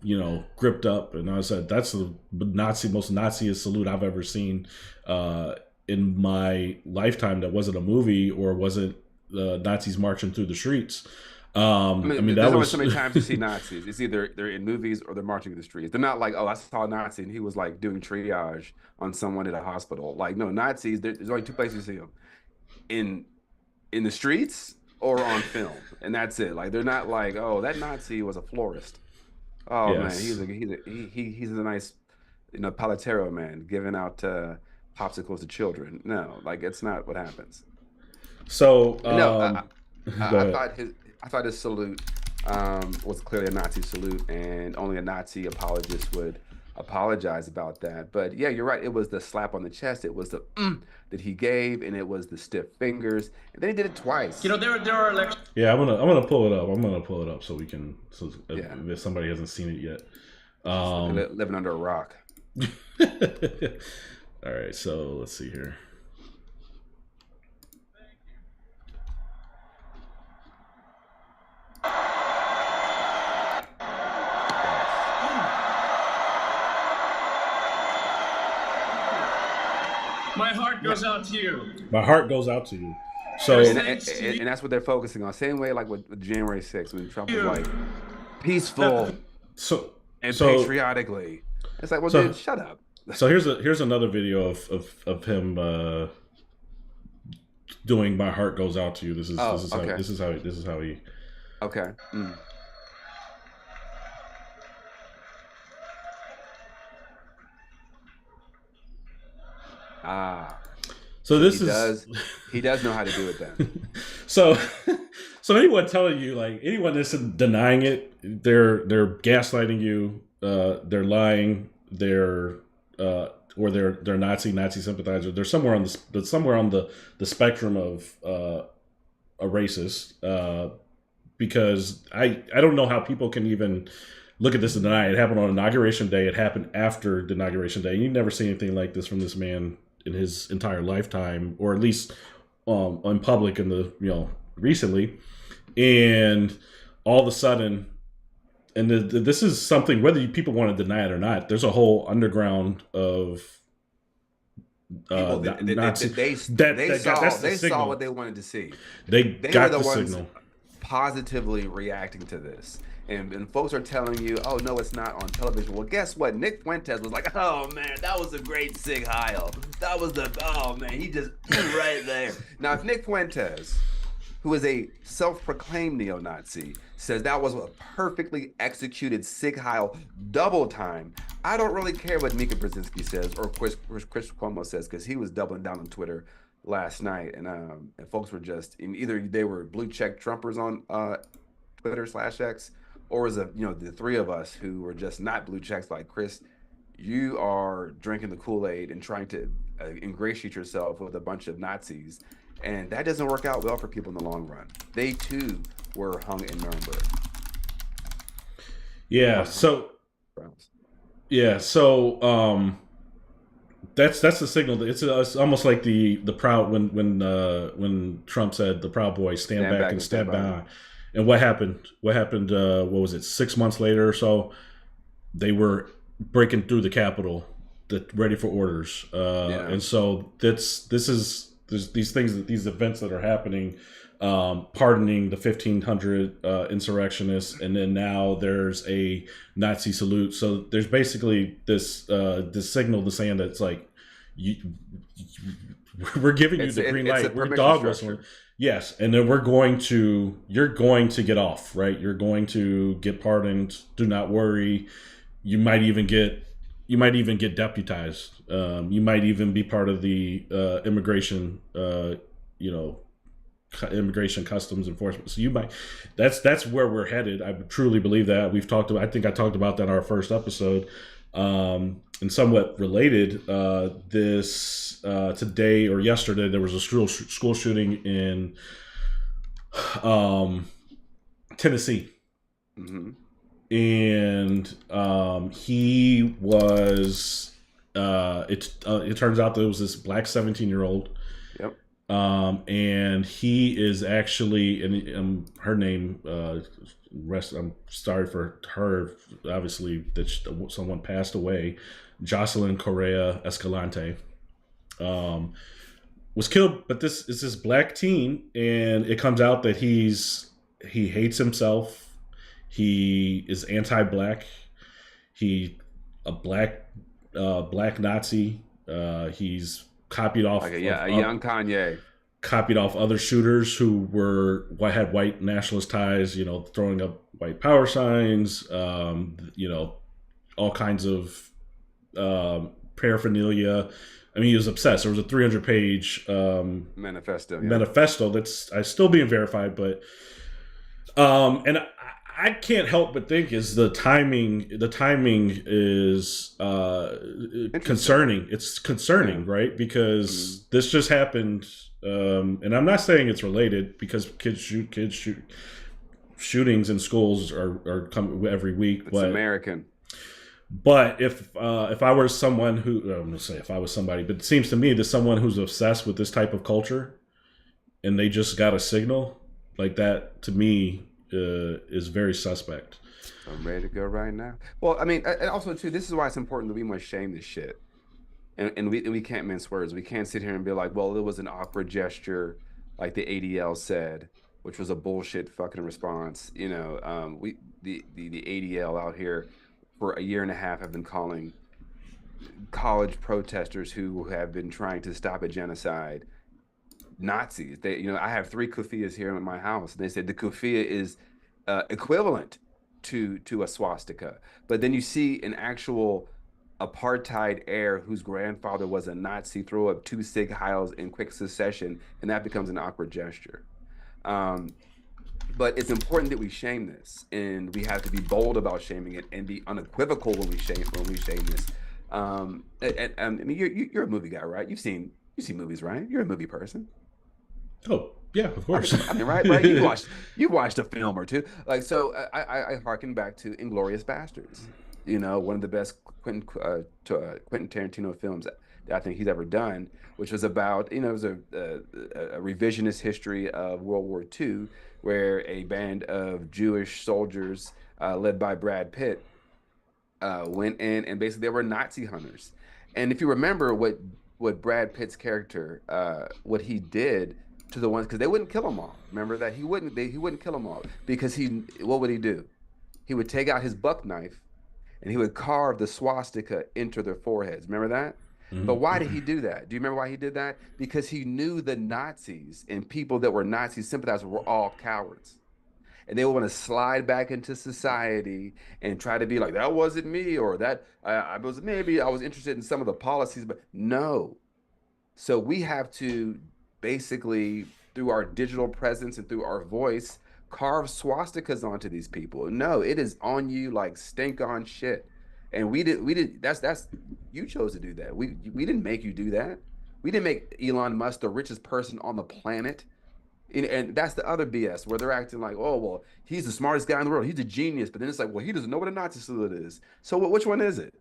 gripped up. And I said, that's the most Naziest salute I've ever seen in my lifetime. That wasn't a movie or wasn't Nazis marching through the streets. There's only so many times you see Nazis. It's either they're in movies or they're marching in the streets. They're not like, oh, I saw a Nazi and he was like doing triage on someone at a hospital. Like, no, Nazis, there's only two places you see them. In the streets or on film. And that's it. Like, they're not like, oh, that Nazi was a florist. Oh, yes. Man, he's a nice, paletero man giving out popsicles to children. No, like, it's not what happens. So, I thought his salute was clearly a Nazi salute, and only a Nazi apologist would apologize about that. But yeah, you're right. It was the slap on the chest. It was the that he gave, and it was the stiff fingers. And then he did it twice. There are elections. Yeah, I'm gonna pull it up. I'm gonna pull it up so we can. So if somebody hasn't seen it yet, living under a rock. All right, so let's see here. My heart goes out to you. My heart goes out to you. So, and that's what they're focusing on. Same way, like with January 6th, when Trump was like peaceful, patriotically. It's like, well, dude, shut up. So here's another video of him doing "My Heart Goes Out to You." This is how he. Okay. So he does know how to do it then. So anyone telling you, like, anyone that's denying it, they're gaslighting you, they're lying, or they're Nazi sympathizer. They're somewhere on the spectrum of a racist, because I don't know how people can even look at this and deny it. It happened on Inauguration Day. It happened after the Inauguration Day. You never see anything like this from this man in his entire lifetime, or at least in public recently. And all of a sudden, and this is something, whether people want to deny it or not, there's a whole underground of they saw what they wanted to see. They got the signal. Positively reacting to this. And folks are telling you, oh, no, it's not on television. Well, guess what? Nick Fuentes was like, oh, man, that was a great Sig Heil. That was he just right there. Now, if Nick Fuentes, who is a self-proclaimed neo-Nazi, says that was a perfectly executed Sig Heil double time, I don't really care what Mika Brzezinski says or Chris Cuomo says, because he was doubling down on Twitter last night. And folks were just, either they were blue check Trumpers on Twitter/X, or was the three of us who were just not blue checks like Chris. You are drinking the Kool-Aid and trying to ingratiate yourself with a bunch of Nazis, And that doesn't work out well for people in the long run. They too were hung in Nuremberg. Yeah. So yeah. So that's the signal. It's almost like the proud when Trump said the Proud Boys stand back and stand by. And what happened? What happened? What was it? 6 months later or so, they were breaking through the Capitol, ready for orders. And so there's these things, these events that are happening, pardoning the 1,500 insurrectionists, and then now there's a Nazi salute. So there's basically this signal to saying that it's like, we're giving you the green light. We're dog whistling. Yes, and then you're going to get off, right? You're going to get pardoned. Do not worry. You might even get deputized. You might even be part of the immigration, immigration customs enforcement. So you might. That's where we're headed. I truly believe that. I think I talked about that in our first episode. And somewhat related, this today or yesterday there was a school shooting in Tennessee, and he was. It turns out there was this black 17-year-old. Yep. And he is actually, and her name. I'm sorry for her. Obviously, that someone passed away. Jocelyn Correa Escalante was killed, but this is this black teen, and it comes out that he hates himself. He is anti-black. He a black Nazi. He's copied off a young Kanye. Copied off other shooters who had white nationalist ties, throwing up white power signs, all kinds of paraphernalia. I mean, he was obsessed. There was a 300-page manifesto that's still being verified, but and I can't help but think is the timing. The timing is concerning. It's concerning, right? Because this just happened. And I'm not saying it's related, because kids shoot shootings in schools are come every week. It's American. But if I were someone who, I'm going to say if I was somebody, but it seems to me that someone who's obsessed with this type of culture and they just got a signal like that, to me, is very suspect. I'm ready to go right now. Well, I mean, and also too, this is why it's important that we must shame this shit. And we can't mince words. We can't sit here and be like, well, it was an awkward gesture, like the ADL said, which was a bullshit fucking response. The ADL out here for a year and a half have been calling college protesters who have been trying to stop a genocide Nazis. I have 3 kufias here in my house, and they said the kufia is equivalent to a swastika. But then you see an actual apartheid heir whose grandfather was a Nazi throw up 2 Sig Heils in quick succession, and that becomes an awkward gesture. But it's important that we shame this, and we have to be bold about shaming it and be unequivocal when we shame this. I mean, you're a movie guy, right? You see movies, right? You're a movie person. Oh yeah, of course. I mean, right? You watched a film or two. Like, so I harken back to Inglourious Bastards. One of the best Quentin Tarantino films that I think he's ever done, which was about, it was a revisionist history of World War II, where a band of Jewish soldiers led by Brad Pitt went in, and basically they were Nazi hunters. And if you remember what Brad Pitt's character, what he did to the ones, because they wouldn't kill them all. Remember that he wouldn't kill them all, because what would he do? He would take out his buck knife and he would carve the swastika into their foreheads. Remember that? Mm-hmm. But why did he do that? Do you remember why he did that? Because he knew the Nazis and people that were Nazi sympathizers were all cowards. And they would want to slide back into society and try to be like, that wasn't me, or that I was interested in some of the policies, but no. So we have to basically, through our digital presence and through our voice, carve swastikas onto these people. No, it is on you like stink on shit. And we did that's you chose to do that. We didn't make you do that. We didn't make Elon Musk the richest person on the planet. And that's the other BS where they're acting like, oh, well, he's the smartest guy in the world. He's a genius. But then it's like, well, he doesn't know what a Nazi salute is. So which one is it?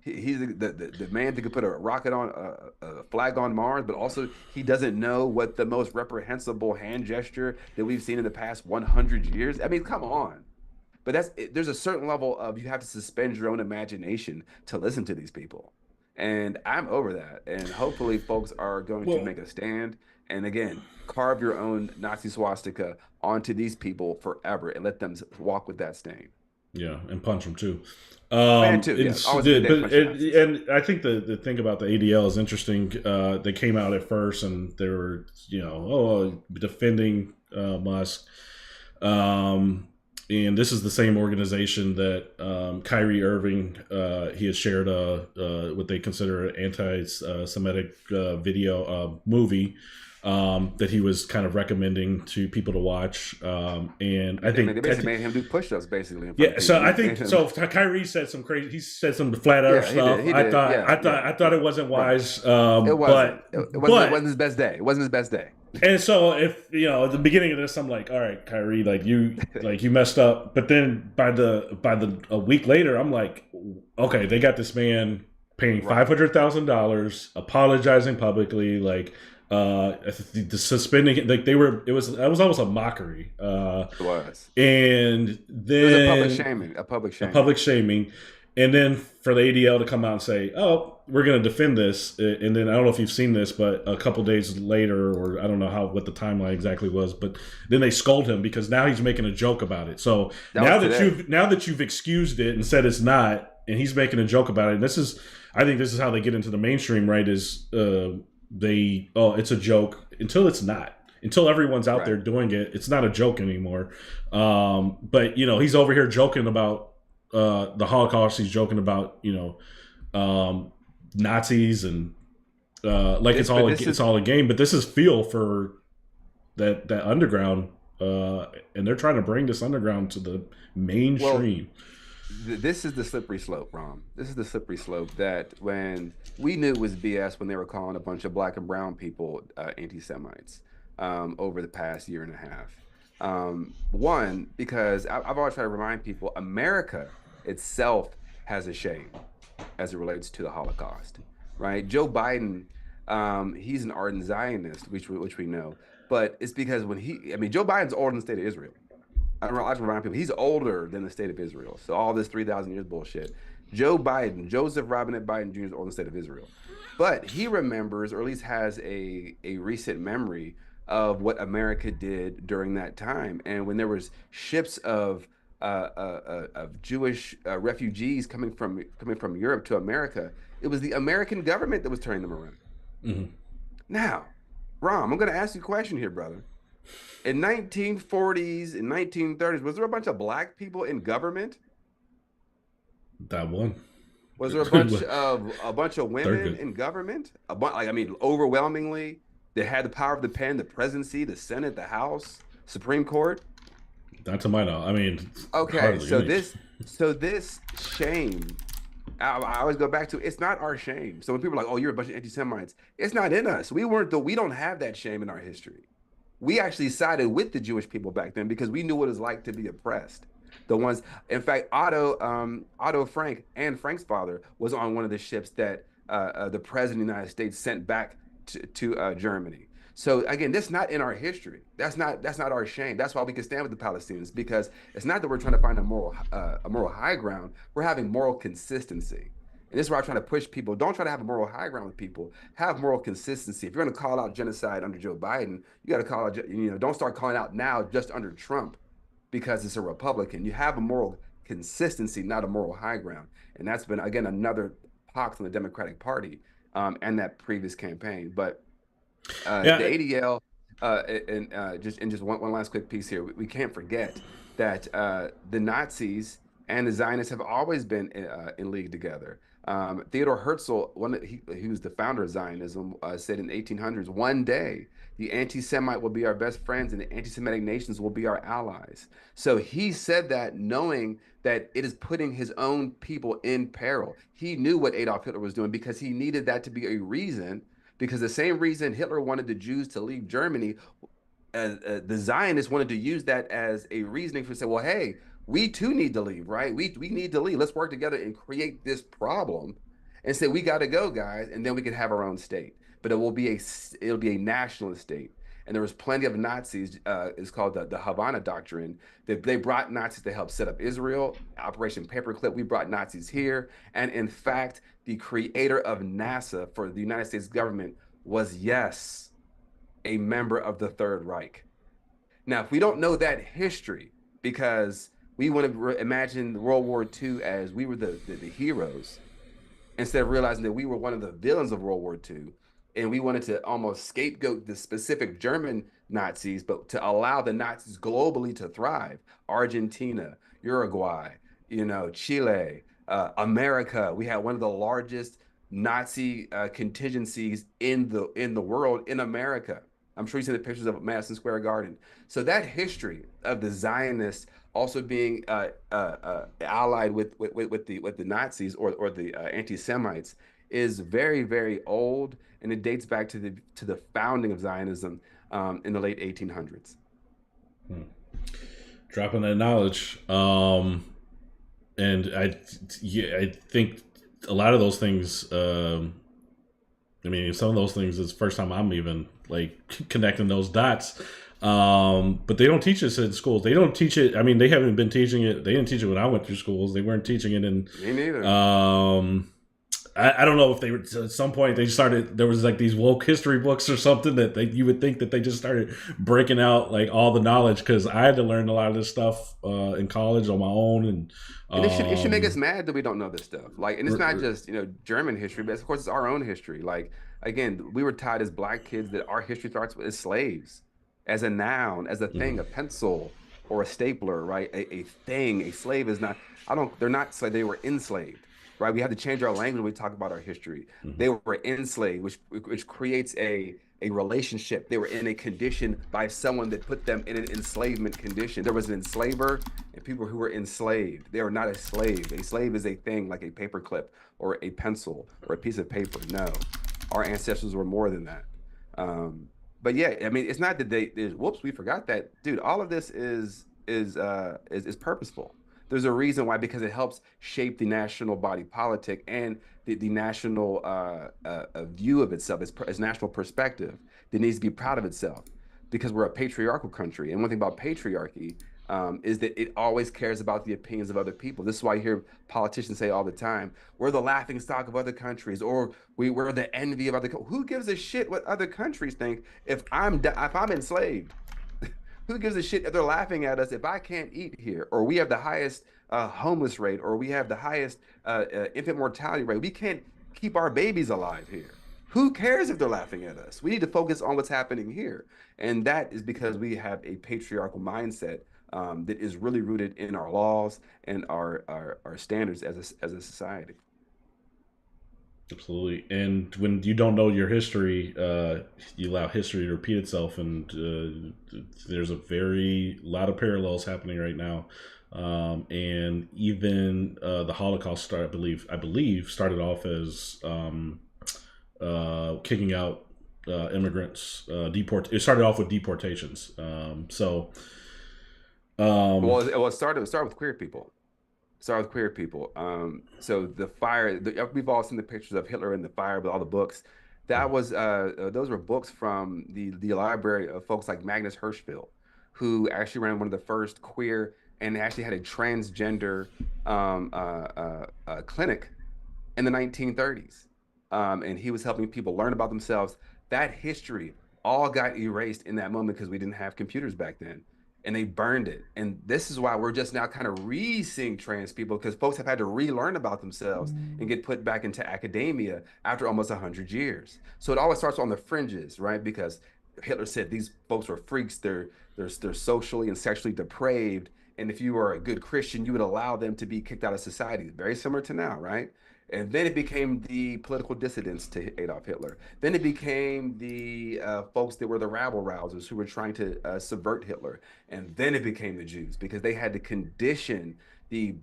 He's the man that could put a rocket on a flag on Mars, but also he doesn't know what the most reprehensible hand gesture that we've seen in the past 100 years. I mean, come on. But there's a certain level of you have to suspend your own imagination to listen to these people. And I'm over that. And hopefully folks are going to make a stand. And again, carve your own Nazi swastika onto these people forever and let them walk with that stain. Yeah, and punch them too. And I think the thing about the ADL is interesting. They came out at first and they were, defending Musk. And this is the same organization that Kyrie Irving, he had shared what they consider an anti-Semitic movie that he was kind of recommending to people to watch. And I think they basically made him do push-ups, basically. Yeah, so I think so. Kyrie said some crazy. He said some flat Earth stuff. I thought it wasn't wise. It wasn't. It wasn't his best day. It wasn't his best day. And so if at the beginning of this, I'm like, all right, Kyrie, you messed up. But then by a week later, I'm like, okay, they got this man paying $500,000, apologizing publicly, the suspending, it was almost a mockery. It was. And then it was a public shaming. And then for the ADL to come out and say, oh, we're going to defend this. And then I don't know if you've seen this, but a couple days later, or I don't know what the timeline exactly was, but then they scold him because now he's making a joke about it. So now that you've excused it and said it's not, and he's making a joke about it, and I think this is how they get into the mainstream, right? Is it's a joke until it's not. Until everyone's out there doing it, it's not a joke anymore. But he's over here joking about the Holocaust. He's joking about Nazis and it's all a game. But this is fuel for that underground, and they're trying to bring this underground to the mainstream. This is the slippery slope, Rom. This is the slippery slope that when we knew it was BS when they were calling a bunch of black and brown people anti-Semites over the past year and a half. One, because I've always tried to remind people, America itself has a shame as it relates to the Holocaust, right? Joe Biden, he's an ardent Zionist, which we know, but it's because Joe Biden's older than the state of Israel. I like to remind people, he's older than the state of Israel. So all this 3,000 years bullshit. Joe Biden, Joseph Robinette Biden Jr. is older than the state of Israel. But he remembers, or at least has a recent memory of what America did during that time. And when there was ships of Jewish refugees coming from Europe to America, it was the American government that was turning them around. Mm-hmm. Now, Rom, I'm going to ask you a question here, brother. In 1940s and 1930s, was there a bunch of black people in government? That one. Was there a bunch of women in government? Overwhelmingly, they had the power of the pen, the presidency, the Senate, the House, Supreme Court. Not to my knowledge. Okay, so this shame, I always go back to, it's not our shame. So when people are like, "Oh, you're a bunch of anti-Semites," it's not in us. We don't have that shame in our history. We actually sided with the Jewish people back then because we knew what it was like to be oppressed. The ones, in fact, Otto Frank and Frank's father was on one of the ships that the president of the United States sent back to Germany. So again, this is not in our history. That's not our shame. That's why we can stand with the Palestinians, because it's not that we're trying to find a moral high ground. We're having moral consistency. And this is where I'm trying to push people. Don't try to have a moral high ground with people. Have moral consistency. If you're going to call out genocide under Joe Biden, you got to call out, don't start calling out now just under Trump because it's a Republican. You have a moral consistency, not a moral high ground. And that's been, again, another pox on the Democratic Party and that previous campaign. But the ADL, and just one last quick piece here. We can't forget that the Nazis and the Zionists have always been in league together. Theodore Herzl, he was the founder of Zionism, said in the 1800s, one day the anti-Semite will be our best friends and the anti-Semitic nations will be our allies. So he said that knowing that it is putting his own people in peril. He knew what Adolf Hitler was doing because he needed that to be a reason because the same reason Hitler wanted the Jews to leave Germany, the Zionists wanted to use that as a reasoning for say, well, hey, we too need to leave, right? We need to leave. Let's work together and create this problem, and say we got to go, guys, and then we can have our own state. But it'll be a nationalist state. And there was plenty of Nazis. It's called the Havana Doctrine. They brought Nazis to help set up Israel. Operation Paperclip. We brought Nazis here, and in fact, the creator of NASA for the United States government was, yes, a member of the Third Reich. Now, if we don't know that history, because we want to imagine World War II as we were the heroes, instead of realizing that we were one of the villains of World War II, and we wanted to almost scapegoat the specific German Nazis, but to allow the Nazis globally to thrive. Argentina, Uruguay, Chile, America. We had one of the largest Nazi contingencies in the world in America. I'm sure you see the pictures of Madison Square Garden. So that history of the Zionists also being allied with the Nazis or the anti-Semites is very, very old, and it dates back to the founding of Zionism in the late 1800s. Dropping that knowledge, and I think a lot of those things. I mean, some of those things is the first time I'm even like connecting those dots. But they don't teach us in schools. They don't teach it. I mean, they haven't been teaching it. They didn't teach it when I went through schools. They weren't teaching it in. Me neither. I don't know if they were at some point they started. There was like these woke history books or something that you would think that they just started breaking out like all the knowledge, because I had to learn a lot of this stuff in college on my own, and it should make us mad that we don't know this stuff. Like, and it's not just German history, but of course it's our own history. Like, again, we were taught as Black kids that our history starts with as slaves, as a noun, as a thing, a pencil or a stapler, right? A thing. A slave is not. They're not. They were enslaved. Right, we have to change our language when we talk about our history. They were enslaved, which creates a relationship. They were in a condition by someone that put them in an enslavement condition. There was an enslaver and people who were enslaved. They are not a slave. A slave is a thing like a paperclip or a pencil or a piece of paper. No, our ancestors were more than that. But yeah, I mean, it's not that whoops, we forgot that, dude. All of this is purposeful. There's a reason why, because it helps shape the national body politic and the national view of itself as national perspective that needs to be proud of itself, because we're a patriarchal country. And one thing about patriarchy is that it always cares about the opinions of other people. This is why you hear politicians say all the time, we're the laughing stock of other countries, or we're the envy of other countries. Who gives a shit what other countries think if I'm enslaved? Who gives a shit if they're laughing at us if I can't eat here, or we have the highest homeless rate, or we have the highest infant mortality rate? We can't keep our babies alive here. Who cares if they're laughing at us? We need to focus on what's happening here. And that is because we have a patriarchal mindset that is really rooted in our laws and our standards as a society. Absolutely. And when you don't know your history, you allow history to repeat itself, and there's a lot of parallels happening right now. And even the Holocaust I believe started off as kicking out immigrants. It started off with deportations. Well, it started with queer people. So the fire, we've all seen the pictures of Hitler in the fire with all the books. That was those were books from the library of folks like Magnus Hirschfeld, who actually ran one of the first queer and actually had a transgender clinic in the 1930s. And he was helping people learn about themselves. That history all got erased in that moment because we didn't have computers back then. And they burned it. And this is why we're just now kind of re-seeing trans people, because folks have had to relearn about themselves and get put back into academia after almost 100 years. So it always starts on the fringes, right? Because Hitler said these folks were freaks, they're socially and sexually depraved. And if you were a good Christian, you would allow them to be kicked out of society. Very similar to now, right? And then it became the political dissidents to Adolf Hitler. Then it became the folks that were the rabble rousers who were trying to subvert Hitler. And then it became the Jews, because they had to condition the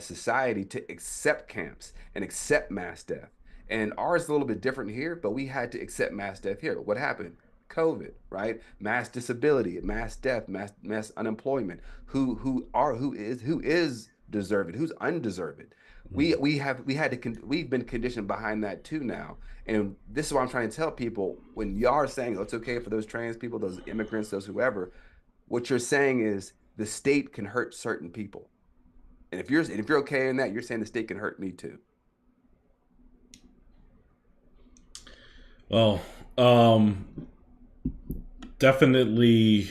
society to accept camps and accept mass death. And ours is a little bit different here, but we had to accept mass death here. What happened? COVID, right? Mass disability, mass death, mass unemployment. Who is deserved? Who's undeserved? We've been conditioned behind that too now. And this is what I'm trying to tell people. When y'all are saying it's okay for those trans people, those immigrants, those whoever, what you're saying is the state can hurt certain people. And if you're okay in that, you're saying the state can hurt me too. Well, definitely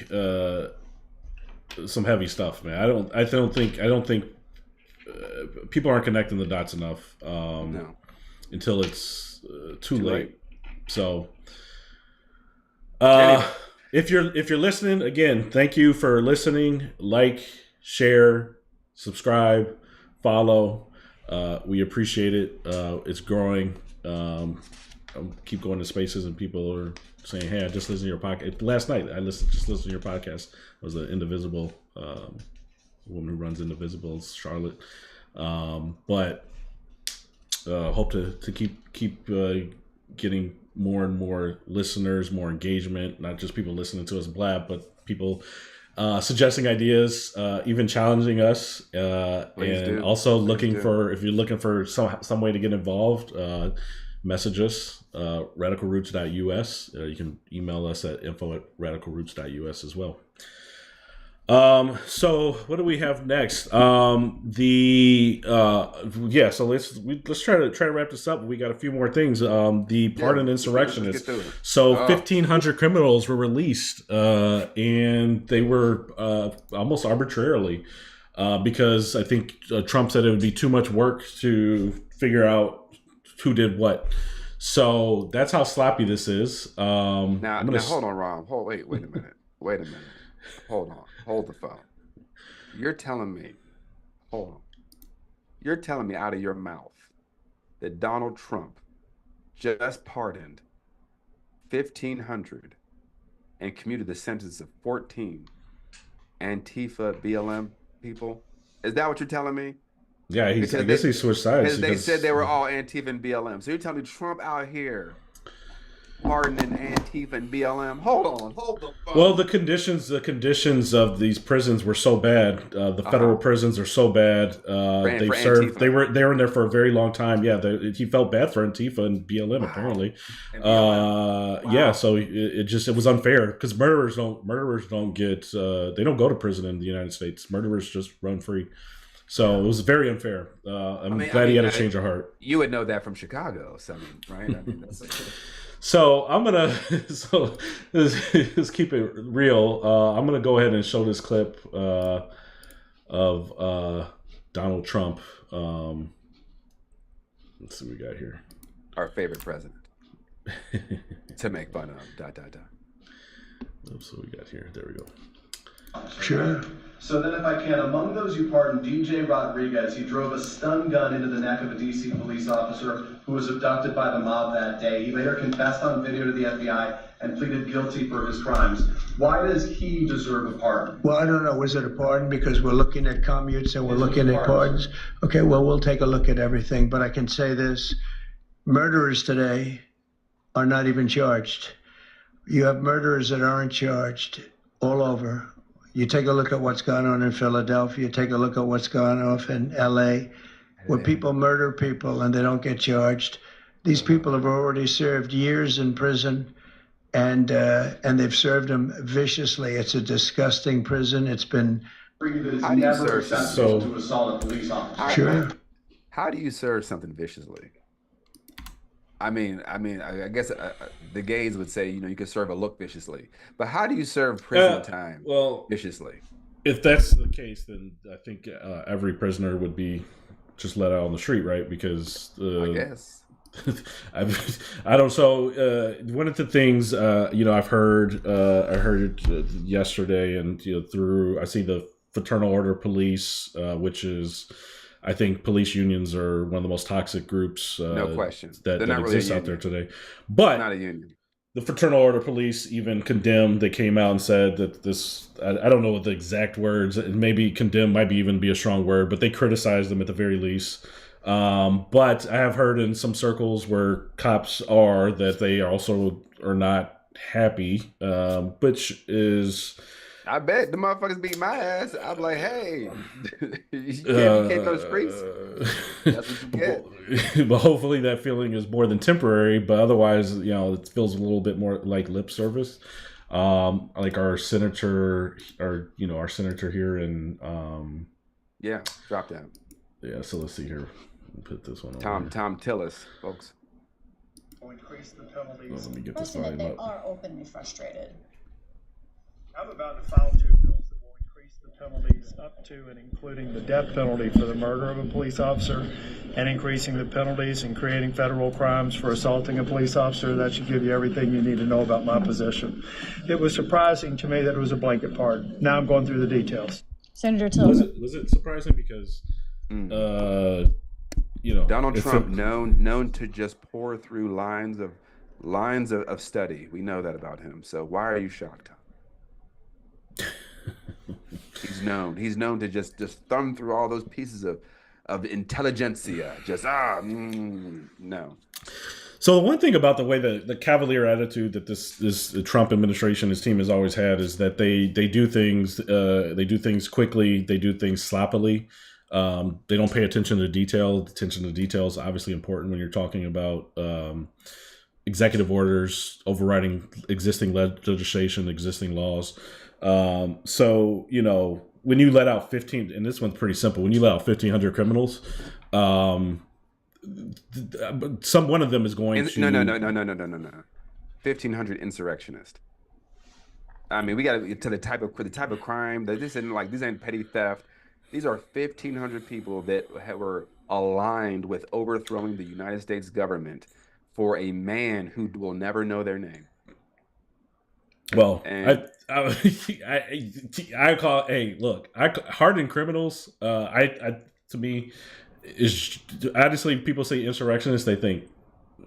some heavy stuff, man. I don't think people aren't connecting the dots enough No. until it's too late. Late. So, Anyway. if you're listening, again, thank you for listening. Like, share, subscribe, follow. We appreciate it. It's growing. I keep going to spaces and people are saying, "Hey, I just listened to your podcast last night. Just listened to your podcast." It was the Indivisible woman who runs Indivisible, Charlotte. But hope to keep getting more and more listeners, more engagement. Not just people listening to us blab, but people suggesting ideas, even challenging us, and also looking for, if you're looking for some way to get involved, message us, radicalroots.us. You can email us at info@radicalroots.us as well. So what do we have next? So let's try to wrap this up. We got a few more things. The Pardoned Insurrectionists. So 1,500 criminals were released, and they were almost arbitrarily, because I think Trump said it would be too much work to figure out who did what. So that's how sloppy this is. Now hold on, Rob. Wait a minute. Hold on. Hold the phone. You're telling me out of your mouth that Donald Trump just pardoned 1,500 and commuted the sentence of 14 Antifa BLM people? Is that what you're telling me? Yeah, I guess he switched sides. They said they were all Antifa and BLM. So you're telling me Trump out here pardoning Antifa and BLM? Hold the phone. Well, the conditions of these prisons were so bad. The federal prisons are so bad. They were in there for a very long time. Yeah, he felt bad for Antifa and BLM apparently. And BLM. Wow. Yeah, so it was unfair because murderers don't get they don't go to prison in the United States. Murderers just run free. So it was very unfair. I'm glad he had a change of heart. You would know that from Chicago, right? So I'm gonna let's keep it real. I'm gonna go ahead and show this clip of Donald Trump. Let's see what we got here. Our favorite president to make fun of. ... Oops, what we got here? There we go. Sure. So then if I can, among those you pardoned, DJ Rodriguez, he drove a stun gun into the neck of a DC police officer who was abducted by the mob that day. He later confessed on video to the FBI and pleaded guilty for his crimes. Why does he deserve a pardon? Well, I don't know. Was it a pardon? Because we're looking at commutes and we're looking at pardons. Okay, well, we'll take a look at everything. But I can say this. Murderers today are not even charged. You have murderers that aren't charged all over. You take a look at what's gone on in Philadelphia, take a look at what's gone on in LA, where people murder people and they don't get charged. These people have already served years in prison, and they've served them viciously. It's a disgusting prison. It's been... How do you serve to assault a police officer? Sure. How do you serve something viciously? I guess the gays would say, you could serve a look viciously, but how do you serve prison time viciously? If that's the case, then I think every prisoner would be just let out on the street, right? Because I guess I don't. So one of the things I've heard, I heard it yesterday, and I see the Fraternal Order Police, which is. I think police unions are one of the most toxic groups no question. that exists out there today. But not a union. The Fraternal Order Police even condemned. They came out and said that this, I don't know what the exact words, maybe condemn might even be a strong word, but they criticized them at the very least But I have heard in some circles where cops are that they also are not happy, which is. I bet the motherfuckers beat my ass. I'm like, hey, you can't go to the streets. That's what you get. But hopefully that feeling is more than temporary. But otherwise, it feels a little bit more like lip service. Like our senator, our senator here in. Yeah, drop that. Yeah, so let's see here. Put this one on. Tom Tillis, folks. Increase the penalties. Let me get this That they volume up. are openly frustrated. I'm about to file 2 bills that will increase the penalties up to and including the death penalty for the murder of a police officer, and increasing the penalties and creating federal crimes for assaulting a police officer. That should give you everything you need to know about my position. It was surprising to me that it was a blanket pardon. Now I'm going through the details. Senator Tillis. Was it surprising because Donald Trump known to just pour through lines of study. We know that about him. So why are you shocked? He's known to just thumb through all those pieces of intelligentsia. No. So the one thing about the way the cavalier attitude that the Trump administration, his team has always had, is that they do things quickly, they do things sloppily. They don't pay attention to detail. Attention to detail is obviously important when you're talking about executive orders, overriding existing legislation, existing laws. So, when you let out 15, and this one's pretty simple, when you let out 1,500 criminals, one of them is going to... No. 1,500 insurrectionists. I mean, we got to get to the type of crime that these ain't petty theft. These are 1,500 people that were aligned with overthrowing the United States government for a man who will never know their name. Well, and I call. Hey, look, hardened criminals. To me, is honestly, people say insurrectionists. They think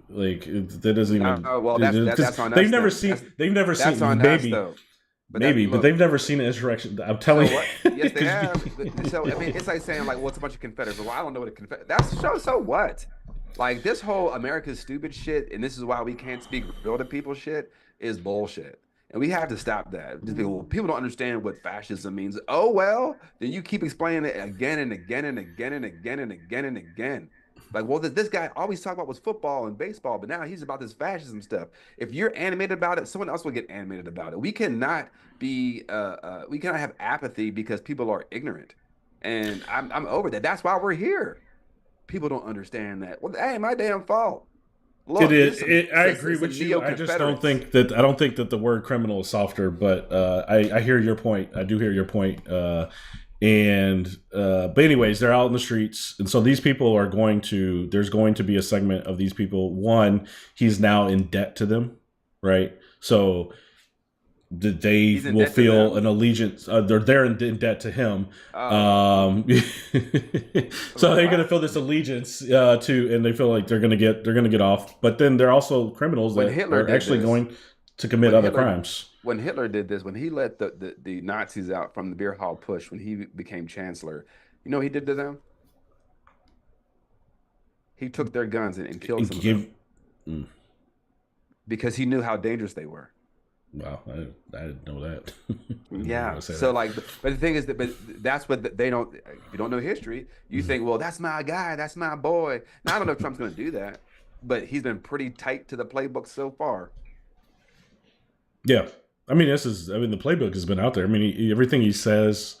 like that doesn't even. Well, that's on us. They've never seen. They've never seen. Maybe. But they've never seen an insurrection. I'm telling you. Yes, they have. So I mean, it's like saying like, well, it's a bunch of Confederates. Well, I don't know what a Confederate. That's so what? Like this whole America's stupid shit, and this is why we can't speak real to people shit is bullshit. And we have to stop that. People don't understand what fascism means. Oh, well, then you keep explaining it again and again and again and again and again and again. Like, well, this guy always talked about was football and baseball, but now he's about this fascism stuff. If you're animated about it, someone else will get animated about it. We cannot have apathy because people are ignorant. And I'm over that. That's why we're here. People don't understand that. Well, that ain't my damn fault. Look, it is. I agree with you. I just don't think that. I don't think that the word criminal is softer. But I hear your point. I do hear your point. But anyways, they're out in the streets, and so these people are going to. There's going to be a segment of these people. One, he's now in debt to them, right? So they will feel an allegiance. They're in debt to him. So they're going to feel this allegiance and they feel like they're going to get off. But then they're also criminals that are actually going to commit other crimes. When Hitler did this, when he let the Nazis out from the beer hall push, when he became chancellor, you know what he did to them? He took their guns and killed some of them because he knew how dangerous they were. Wow, I didn't know that. Yeah. So but the thing is but that's what they don't. If you don't know history, you think, well, that's my guy, that's my boy. Now I don't know if Trump's going to do that, but he's been pretty tight to the playbook so far. Yeah, the playbook has been out there. I mean, everything he says,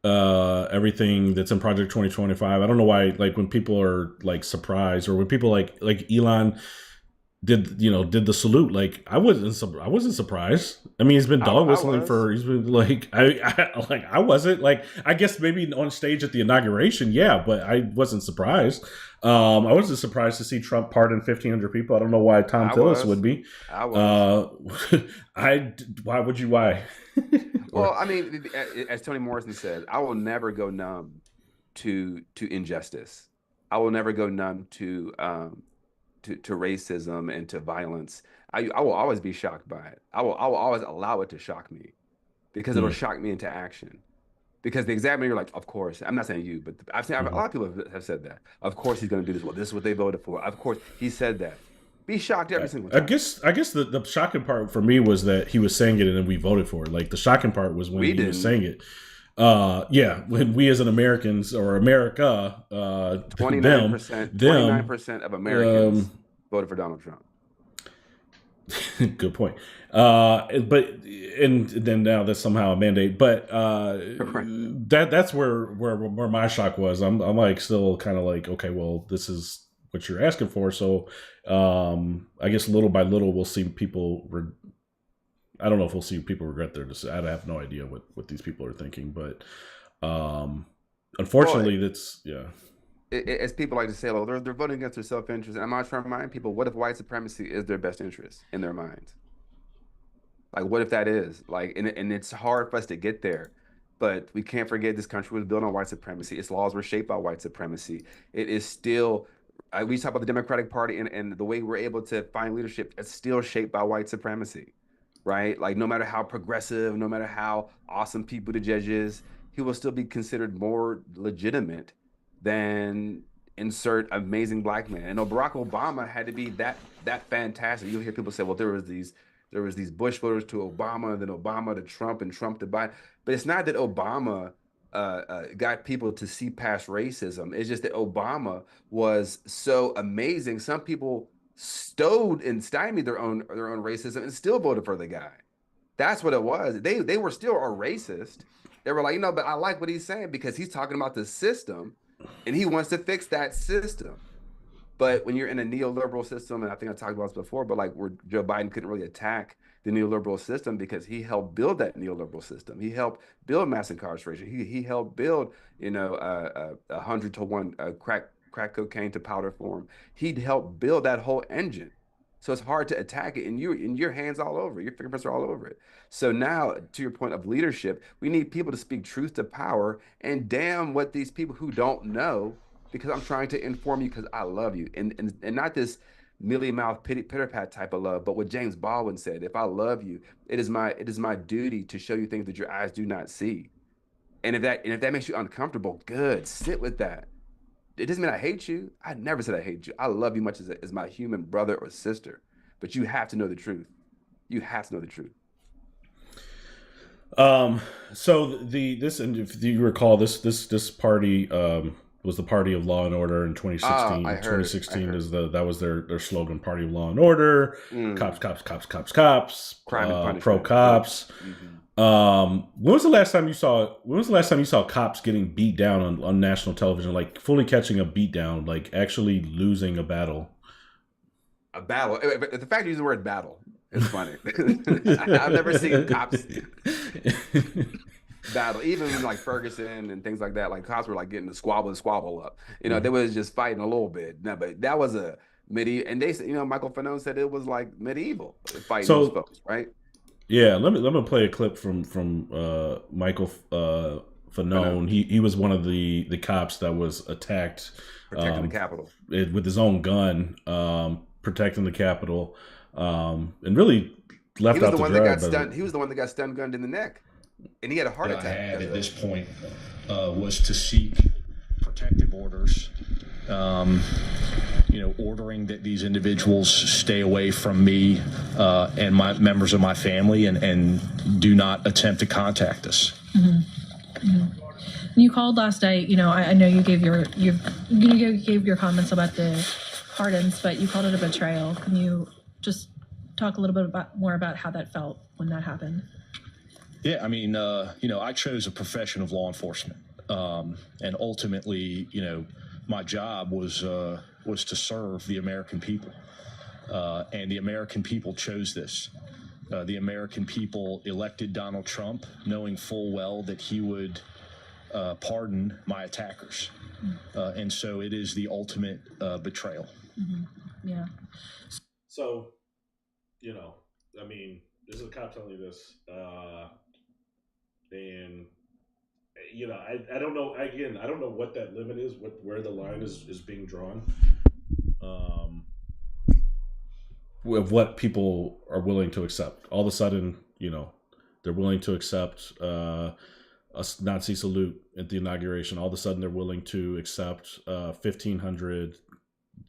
everything that's in Project 2025. I don't know why, like when people are like surprised, or when people like Elon did the salute, like I wasn't surprised. I mean, he's been dog whistling he's been like I wasn't like, I guess maybe on stage at the inauguration, yeah, but I wasn't surprised. I wasn't surprised to see Trump pardon 1,500 people. I don't know why Tom Tillis would be. I was. Why would you? Why? Well, I mean, as Toni Morrison said, I will never go numb to injustice. I will never go numb to racism and to violence. I will always be shocked by it. I will always allow it to shock me because it'll shock me into action. Because the examiner, you're like, of course. I'm not saying you, but I've seen a lot of people have said that. Of course he's going to do this. Well, this is what they voted for. Of course he said that. Be shocked every single time. I guess the shocking part for me was that he was saying it and then we voted for it. Like the shocking part was when he was saying it. When we as an Americans or America, 29% of Americans voted for Donald Trump. Good point. But then now that's somehow a mandate. But that's where my shock was. I'm like still kind of like, okay, well, this is what you're asking for. So I guess little by little we'll see people. I don't know if we'll see people regret their decision. I have no idea what these people are thinking, but unfortunately, that's As people like to say, oh, they're voting against their self-interest. And I'm not trying to remind people, what if white supremacy is their best interest in their minds? Like, what if that is? Like, and it's hard for us to get there. But we can't forget this country was built on white supremacy. Its laws were shaped by white supremacy. It is still, we talk about the Democratic Party and the way we're able to find leadership, it's still shaped by white supremacy, right? Like, no matter how progressive, no matter how awesome Pete Buttigieg is, he will still be considered more legitimate than insert amazing black man. And Barack Obama had to be that fantastic. You'll hear people say, well, there was these Bush voters to Obama, and then Obama to Trump, and Trump to Biden. But it's not that Obama got people to see past racism. It's just that Obama was so amazing. Some people stowed and stymied their own racism and still voted for the guy. That's what it was. They were still a racist. They were like, but I like what he's saying because he's talking about the system and he wants to fix that system. But when you're in a neoliberal system, and I think I talked about this before, but like where Joe Biden couldn't really attack the neoliberal system because he helped build that neoliberal system. He helped build mass incarceration. He helped build, 100 to 1 crack cocaine to powder form. He'd helped build that whole engine. So it's hard to attack it, and your hands all over it. Your fingerprints are all over it. So now, to your point of leadership, we need people to speak truth to power, and damn what these people who don't know, because I'm trying to inform you because I love you, and not this mealy mouth pitter pat type of love, but what James Baldwin said: if I love you, it is my duty to show you things that your eyes do not see. And if that makes you uncomfortable, good, sit with that. It doesn't mean I hate you. I never said I hate you. I love you much as my human brother or sister. But you have to know the truth. You have to know the truth. So and if you recall, this party was the Party of Law and Order in 2016. 2016 is that was their slogan: Party of Law and Order. Cops, cops, cops, cops, cops. Crime and punishment. Pro cops. Mm-hmm. When was the last time you saw cops getting beat down on national television, like fully catching a beat down, like actually losing a battle? A battle. The fact you use the word battle is funny. I've never seen cops battle, even like Ferguson and things like that. Like cops were like getting the squabble up. They was just fighting a little bit. No, but that was a medieval. And they said, Michael Fanone said it was like medieval fighting those folks, right? Yeah, let me play a clip from Michael Fanone. He was one of the cops that was attacked, protecting the Capitol with his own gun, protecting the Capitol, and really left out to dry. He was the one that got stun gunned in the neck, and he had a heart attack. I had at this point was to seek protective orders. Ordering that these individuals stay away from me and my members of my family and do not attempt to contact us. Mm-hmm. Mm-hmm. You called last night. I know you gave your comments about the pardons, but you called it a betrayal. Can you just talk a little bit more about how that felt when that happened? Yeah, I mean, I chose a profession of law enforcement, and ultimately, my job was to serve the American people, and the American people chose this. The American people elected Donald Trump, knowing full well that he would pardon my attackers, and so it is the ultimate betrayal. Mm-hmm. Yeah. So, I mean, this is a cop telling you this, and. I don't know. Again, I don't know what that limit is, where the line is being drawn. With what people are willing to accept. All of a sudden, they're willing to accept a Nazi salute at the inauguration. All of a sudden, they're willing to accept 1,500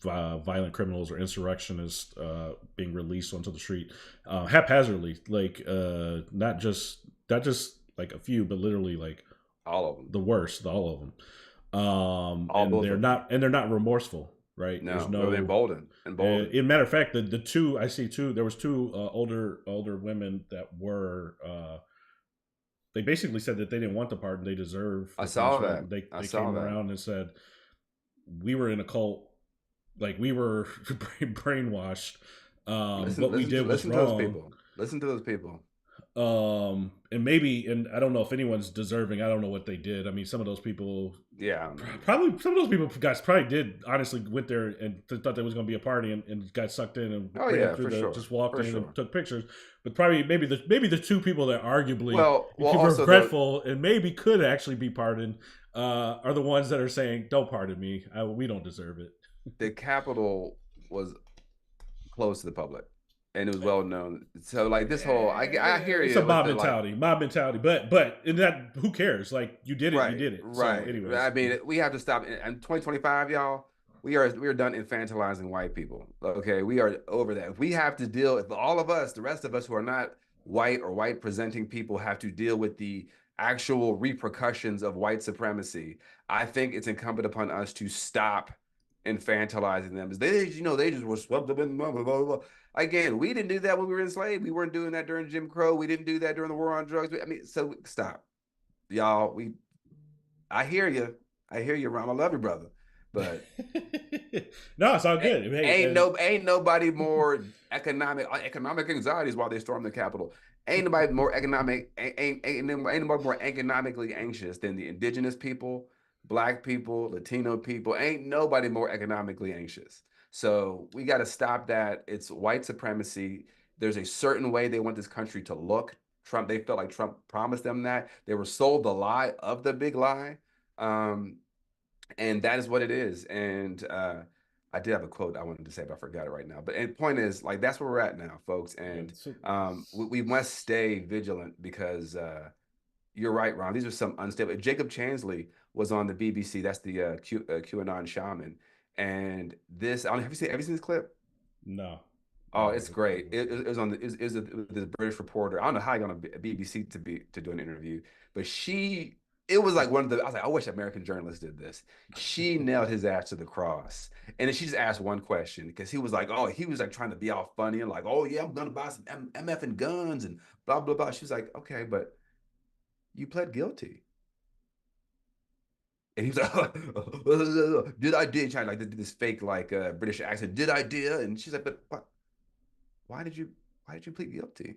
violent criminals or insurrectionists being released onto the street haphazardly, like not just like a few, but literally like all of them, the worst, all of them. And they're not remorseful, right? No, There's no emboldened. In matter of fact, the two I see there was two older women that were. They basically said that they didn't want the pardon; they deserve. I saw that. They came around and said we were in a cult, like we were brainwashed. What we did was wrong. Listen to those people. And maybe, and I don't know if anyone's deserving. I don't know what they did. I mean, some of those people, probably some of those people guys probably did honestly went there and thought there was going to be a party and got sucked in and just walked in and took pictures. But probably maybe the two people that arguably were regretful and maybe could actually be pardoned are the ones that are saying, "Don't pardon me. We don't deserve it." The Capitol was closed to the public. And it was well known. So like this whole, I hear you. It's a mob mentality, but in that, who cares? Like you did it, you did it. Right. So anyways. I mean, we have to stop. In 2025, y'all, we are done infantilizing white people. Okay, we are over that. If we have to deal, if all of us, the rest of us who are not white or white presenting people, have to deal with the actual repercussions of white supremacy, I think it's incumbent upon us to stop infantilizing them. They just were swept up in blah, blah, blah, blah. Again, we didn't do that when we were enslaved. We weren't doing that during Jim Crow. We didn't do that during the war on drugs. I mean, so stop, y'all. I hear you. I hear you, Ron. I love you, brother. But no, it's all good. Ain't nobody more economic anxieties while they storm the Capitol. Ain't nobody more economically anxious than the indigenous people, Black people, Latino people. Ain't nobody more economically anxious. So we got to stop that. It's white supremacy. There's a certain way they want this country to look. They felt like Trump promised them that. They were sold the lie of the big lie. And that is what it is. And I did have a quote I wanted to say, but I forgot it right now. But the point is, like, that's where we're at now, folks. And we must stay vigilant because you're right, Ron. These are some unstable. Jacob Chansley was on the BBC. That's the QAnon shaman. And this, I don't know, have you seen this clip? No. Oh, it's great. It was on this British reporter. I don't know how I got on BBC to do an interview, but it was like one of the, I was like, I wish American journalists did this. She nailed his ass to the cross. And then she just asked one question because he was like trying to be all funny and like, oh yeah, I'm going to buy some MF and guns and blah, blah, blah. She was like, okay, but you pled guilty. And he was like, did I did? Trying like this fake like British accent. Did I did? And she's like, but why did you plead guilty?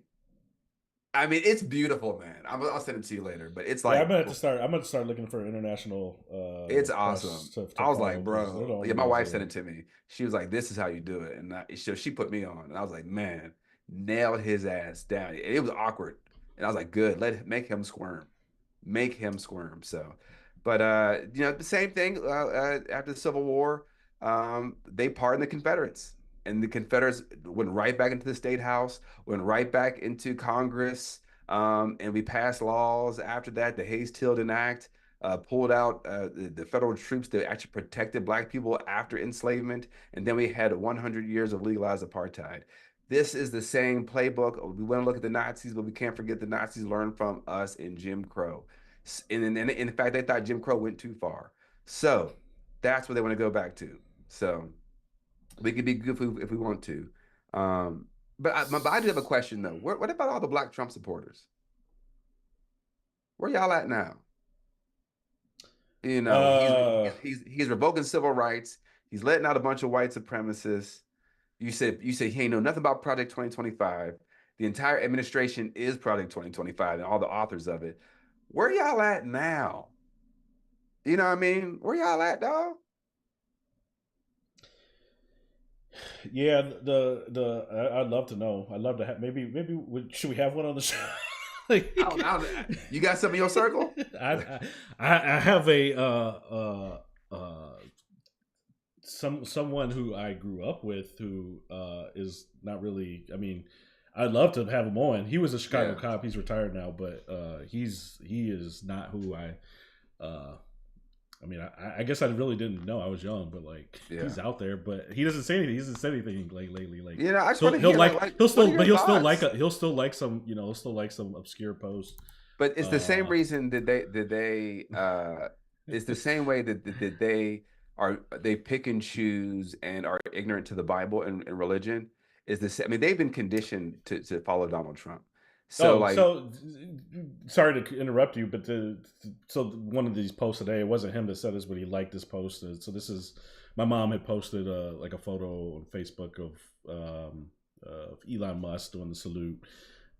I mean, it's beautiful, man. I'll send it to you later. But it's like I'm gonna start looking for international. It's awesome. I was like, bro. Yeah, my wife sent it to me. She was like, "This is how you do it," and she put me on, and I was like, "Man, nailed his ass down." It was awkward, and I was like, "Good, make him squirm, make him squirm." So. But the same thing after the Civil War, they pardoned the Confederates, and the Confederates went right back into the State House, went right back into Congress, and we passed laws after that. The Hayes-Tilden Act pulled out the federal troops that actually protected Black people after enslavement, and then we had 100 years of legalized apartheid. This is the same playbook. We want to look at the Nazis, but we can't forget the Nazis learned from us in Jim Crow. And in fact, they thought Jim Crow went too far. So that's what they want to go back to. So we could be good if we want to. But I do have a question, though. What about all the Black Trump supporters? Where y'all at now? He's revoking civil rights. He's letting out a bunch of white supremacists. You said he ain't know nothing about Project 2025. The entire administration is Project 2025 and all the authors of it. Where y'all at now? You know what I mean? Where y'all at, dog? Yeah, I'd love to know. I'd love to have maybe should we have one on the show? You got some in your circle? I have someone who I grew up with who is not really. I mean, I'd love to have him on. He was a Chicago Yeah. cop. He's retired now, but he is not who I mean, I guess I really didn't know. I was young, but like he's out there, but he doesn't say anything. He doesn't say anything like lately. Like I just want to hear he'll still like some he'll still like some obscure posts. But it's the same reason that they it's the same way that they pick and choose and are ignorant to the Bible and religion is the same. I mean, they've been conditioned to follow Donald Trump. So sorry to interrupt you, but so one of these posts today, it wasn't him that said this, but he liked this post. So this is my mom had posted like a photo on Facebook of Elon Musk doing the salute,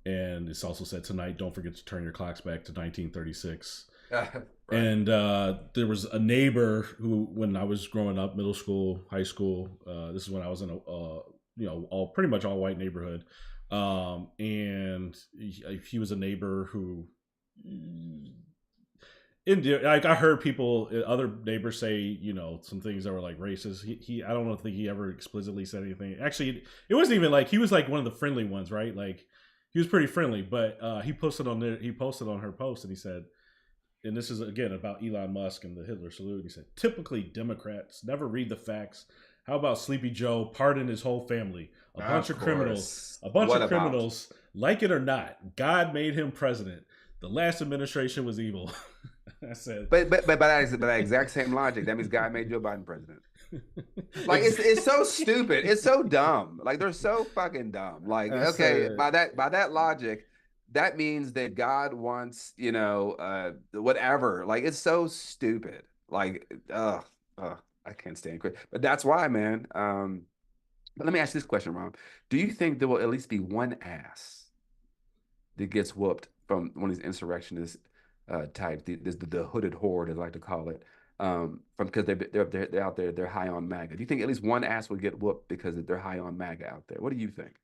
and it's also said tonight, don't forget to turn your clocks back to 1936. Right. And there was a neighbor who, when I was growing up, middle school, high school, this is when I was in a pretty much all white neighborhood. And he was a neighbor who, like I heard other neighbors say, some things that were like racist. I don't think he ever explicitly said anything. Actually, it wasn't even like, he was like one of the friendly ones, right? Like he was pretty friendly, but he posted on her post and he said, and this is again about Elon Musk and the Hitler salute. He said, typically Democrats never read the facts. How about Sleepy Joe pardoned his whole family? A bunch of criminals, like it or not. God made him president. The last administration was evil. I said, but by that exact same logic, that means God made Joe Biden president. Like it's so stupid. It's so dumb. Like they're so fucking dumb. Like by that logic, that means that God wants whatever. Like it's so stupid. Like I can't stand it. But that's why, man. But let me ask you this question, Rob. Do you think there will at least be one ass that gets whooped from one of these insurrectionist types, the hooded horde, as I like to call it, because they're out there, they're high on MAGA? Do you think at least one ass will get whooped because they're high on MAGA out there? What do you think?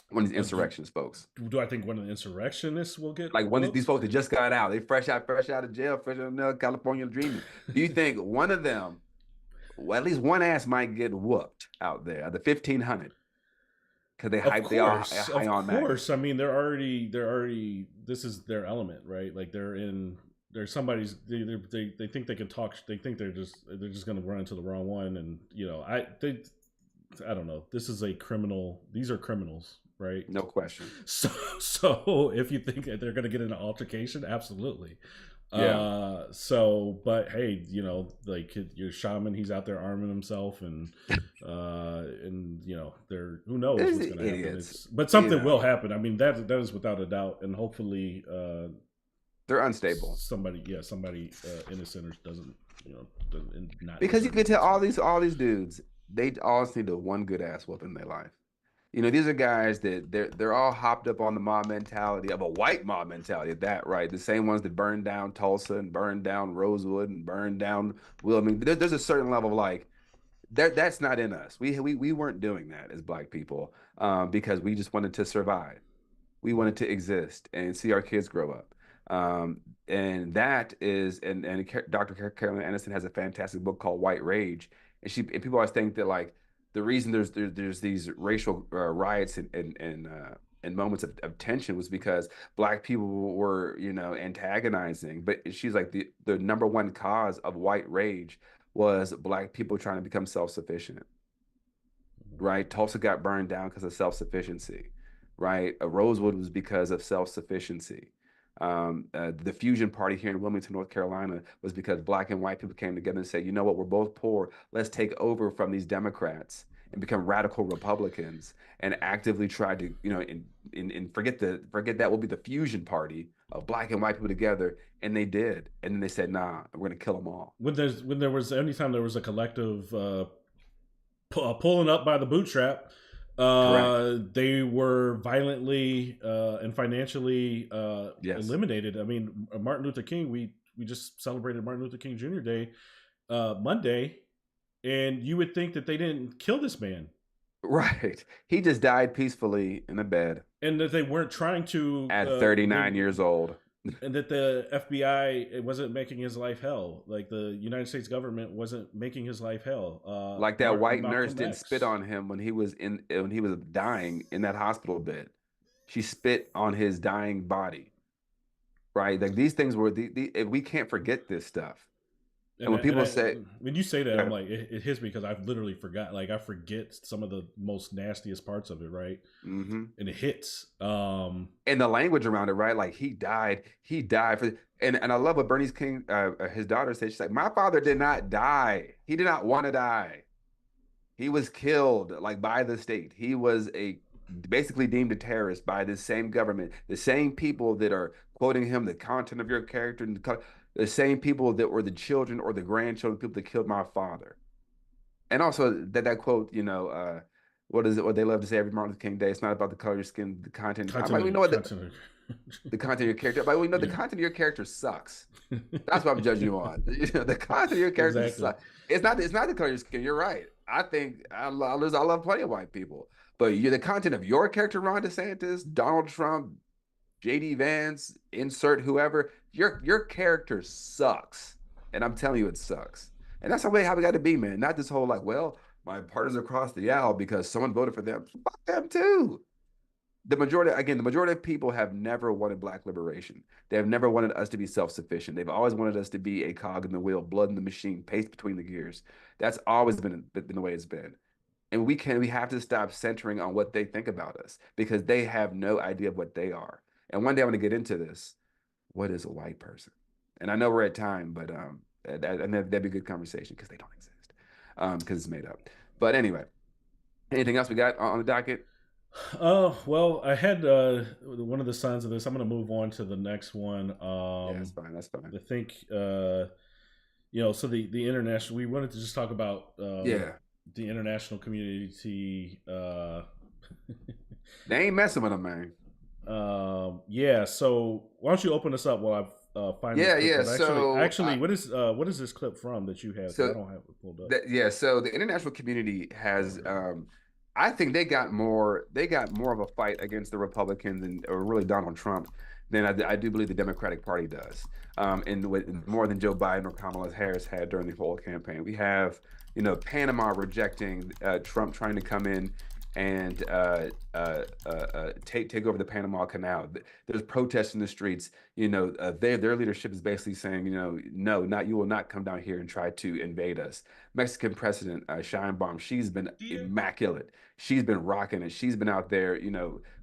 One of these insurrectionist folks. Do I think one of the insurrectionists will get like one of these folks that just got out? They fresh out of jail, fresh out of California dreaming. Do you think one of them, well, at least one ass might get whooped out there at the 1500? Because they are high on MAGA. Of course, I mean they're already. This is their element, right? Like they're somebody's. They think they can talk. They think they're just going to run into the wrong one, and I don't know. This is a criminal. These are criminals. Right? No question. So if you think that they're going to get in an altercation, absolutely. Yeah. But hey, like your shaman, he's out there arming himself, and they're who knows what's going to happen. But something will happen. I mean, that is without a doubt, and hopefully, they're unstable. Somebody innocent doesn't not, because you can tell all these dudes, they all need a one good ass whoop in their life. These are guys that they're all hopped up on the mob mentality of a white mob mentality. That right, the same ones that burned down Tulsa and burned down Rosewood and burned down Wilmington. There's a certain level of like that's not in us. We weren't doing that as Black people because we just wanted to survive. We wanted to exist and see our kids grow up. And that is and Dr. Carolyn Anderson has a fantastic book called White Rage, and people always think that like the reason there's these racial riots and moments of tension was because Black people were antagonizing, but she's like the number one cause of white rage was Black people trying to become self-sufficient. Right? Tulsa got burned down because of self-sufficiency. Right? Rosewood was because of self-sufficiency. The Fusion Party here in Wilmington, North Carolina, was because Black and white people came together and said, you know what, we're both poor. Let's take over from these Democrats and become radical Republicans and actively try to, and forget that will be the Fusion Party of Black and white people together. And they did. And then they said, nah, we're going to kill them all. Anytime there was a collective pulling up by the bootstrap, they were violently and financially eliminated. I mean, Martin Luther King, we just celebrated Martin Luther King Jr. Day Monday, and you would think that they didn't kill this man. Right. He just died peacefully in a bed. And that they weren't trying to... At 39 years old. and that the FBI wasn't making his life hell. Like the United States government wasn't making his life hell. Like that white nurse Malcolm didn't X. spit on him when he was dying in that hospital bed. She spit on his dying body. Right? Like these things were we can't forget this stuff. And when people say, when you say that, I'm like, it hits me because I've literally forgot. Like I forget some of the most nastiest parts of it, right? Mm-hmm. And it hits. And the language around it, right? Like he died for, and I love what Bernice King, his daughter said. She's like, my father did not die. He did not want to die. He was killed like by the state. He was basically deemed a terrorist by the same government, the same people that are quoting him, the content of your character, and the same people that were the children or the grandchildren, people that killed my father. And also that quote, what is it? What they love to say every Martin Luther King Day? It's not about the color of your skin, the content. We know what the content of your character. But we know the content of your character sucks. That's what I'm judging you on. The content of your character sucks. It's not the color of your skin. You're right. I think I love plenty of white people, but the content of your character, Ron DeSantis, Donald Trump, JD Vance, insert whoever, your character sucks. And I'm telling you, it sucks. And that's how we got to be, man. Not this whole like, well, my partners across the aisle because someone voted for them. Fuck them too. The majority of people have never wanted Black liberation. They have never wanted us to be self-sufficient. They've always wanted us to be a cog in the wheel, blood in the machine, paste between the gears. That's always been the way it's been. And we have to stop centering on what they think about us because they have no idea of what they are. And one day I'm going to get into this. What is a white person? And I know we're at time, but that'd be a good conversation because they don't exist because it's made up. But anyway, anything else we got on the docket? Well, I had one of the signs of this. I'm going to move on to the next one. Yeah, that's fine. I think, so the international, we wanted to just talk about the international community. They ain't messing with them, man. So why don't you open us up while I find this clip? Actually, what is this clip from that you have? So I don't have it pulled up. So the international community has I think they got more of a fight against the Republicans or really Donald Trump than I do believe the Democratic Party does. And more than Joe Biden or Kamala Harris had during the whole campaign. We have, Panama rejecting Trump trying to come in and take over the Panama Canal. There's protests in the streets. Their leadership is basically saying, no, you will not come down here and try to invade us. Mexican President Sheinbaum, she's been immaculate. She's been rocking it. She's been out there,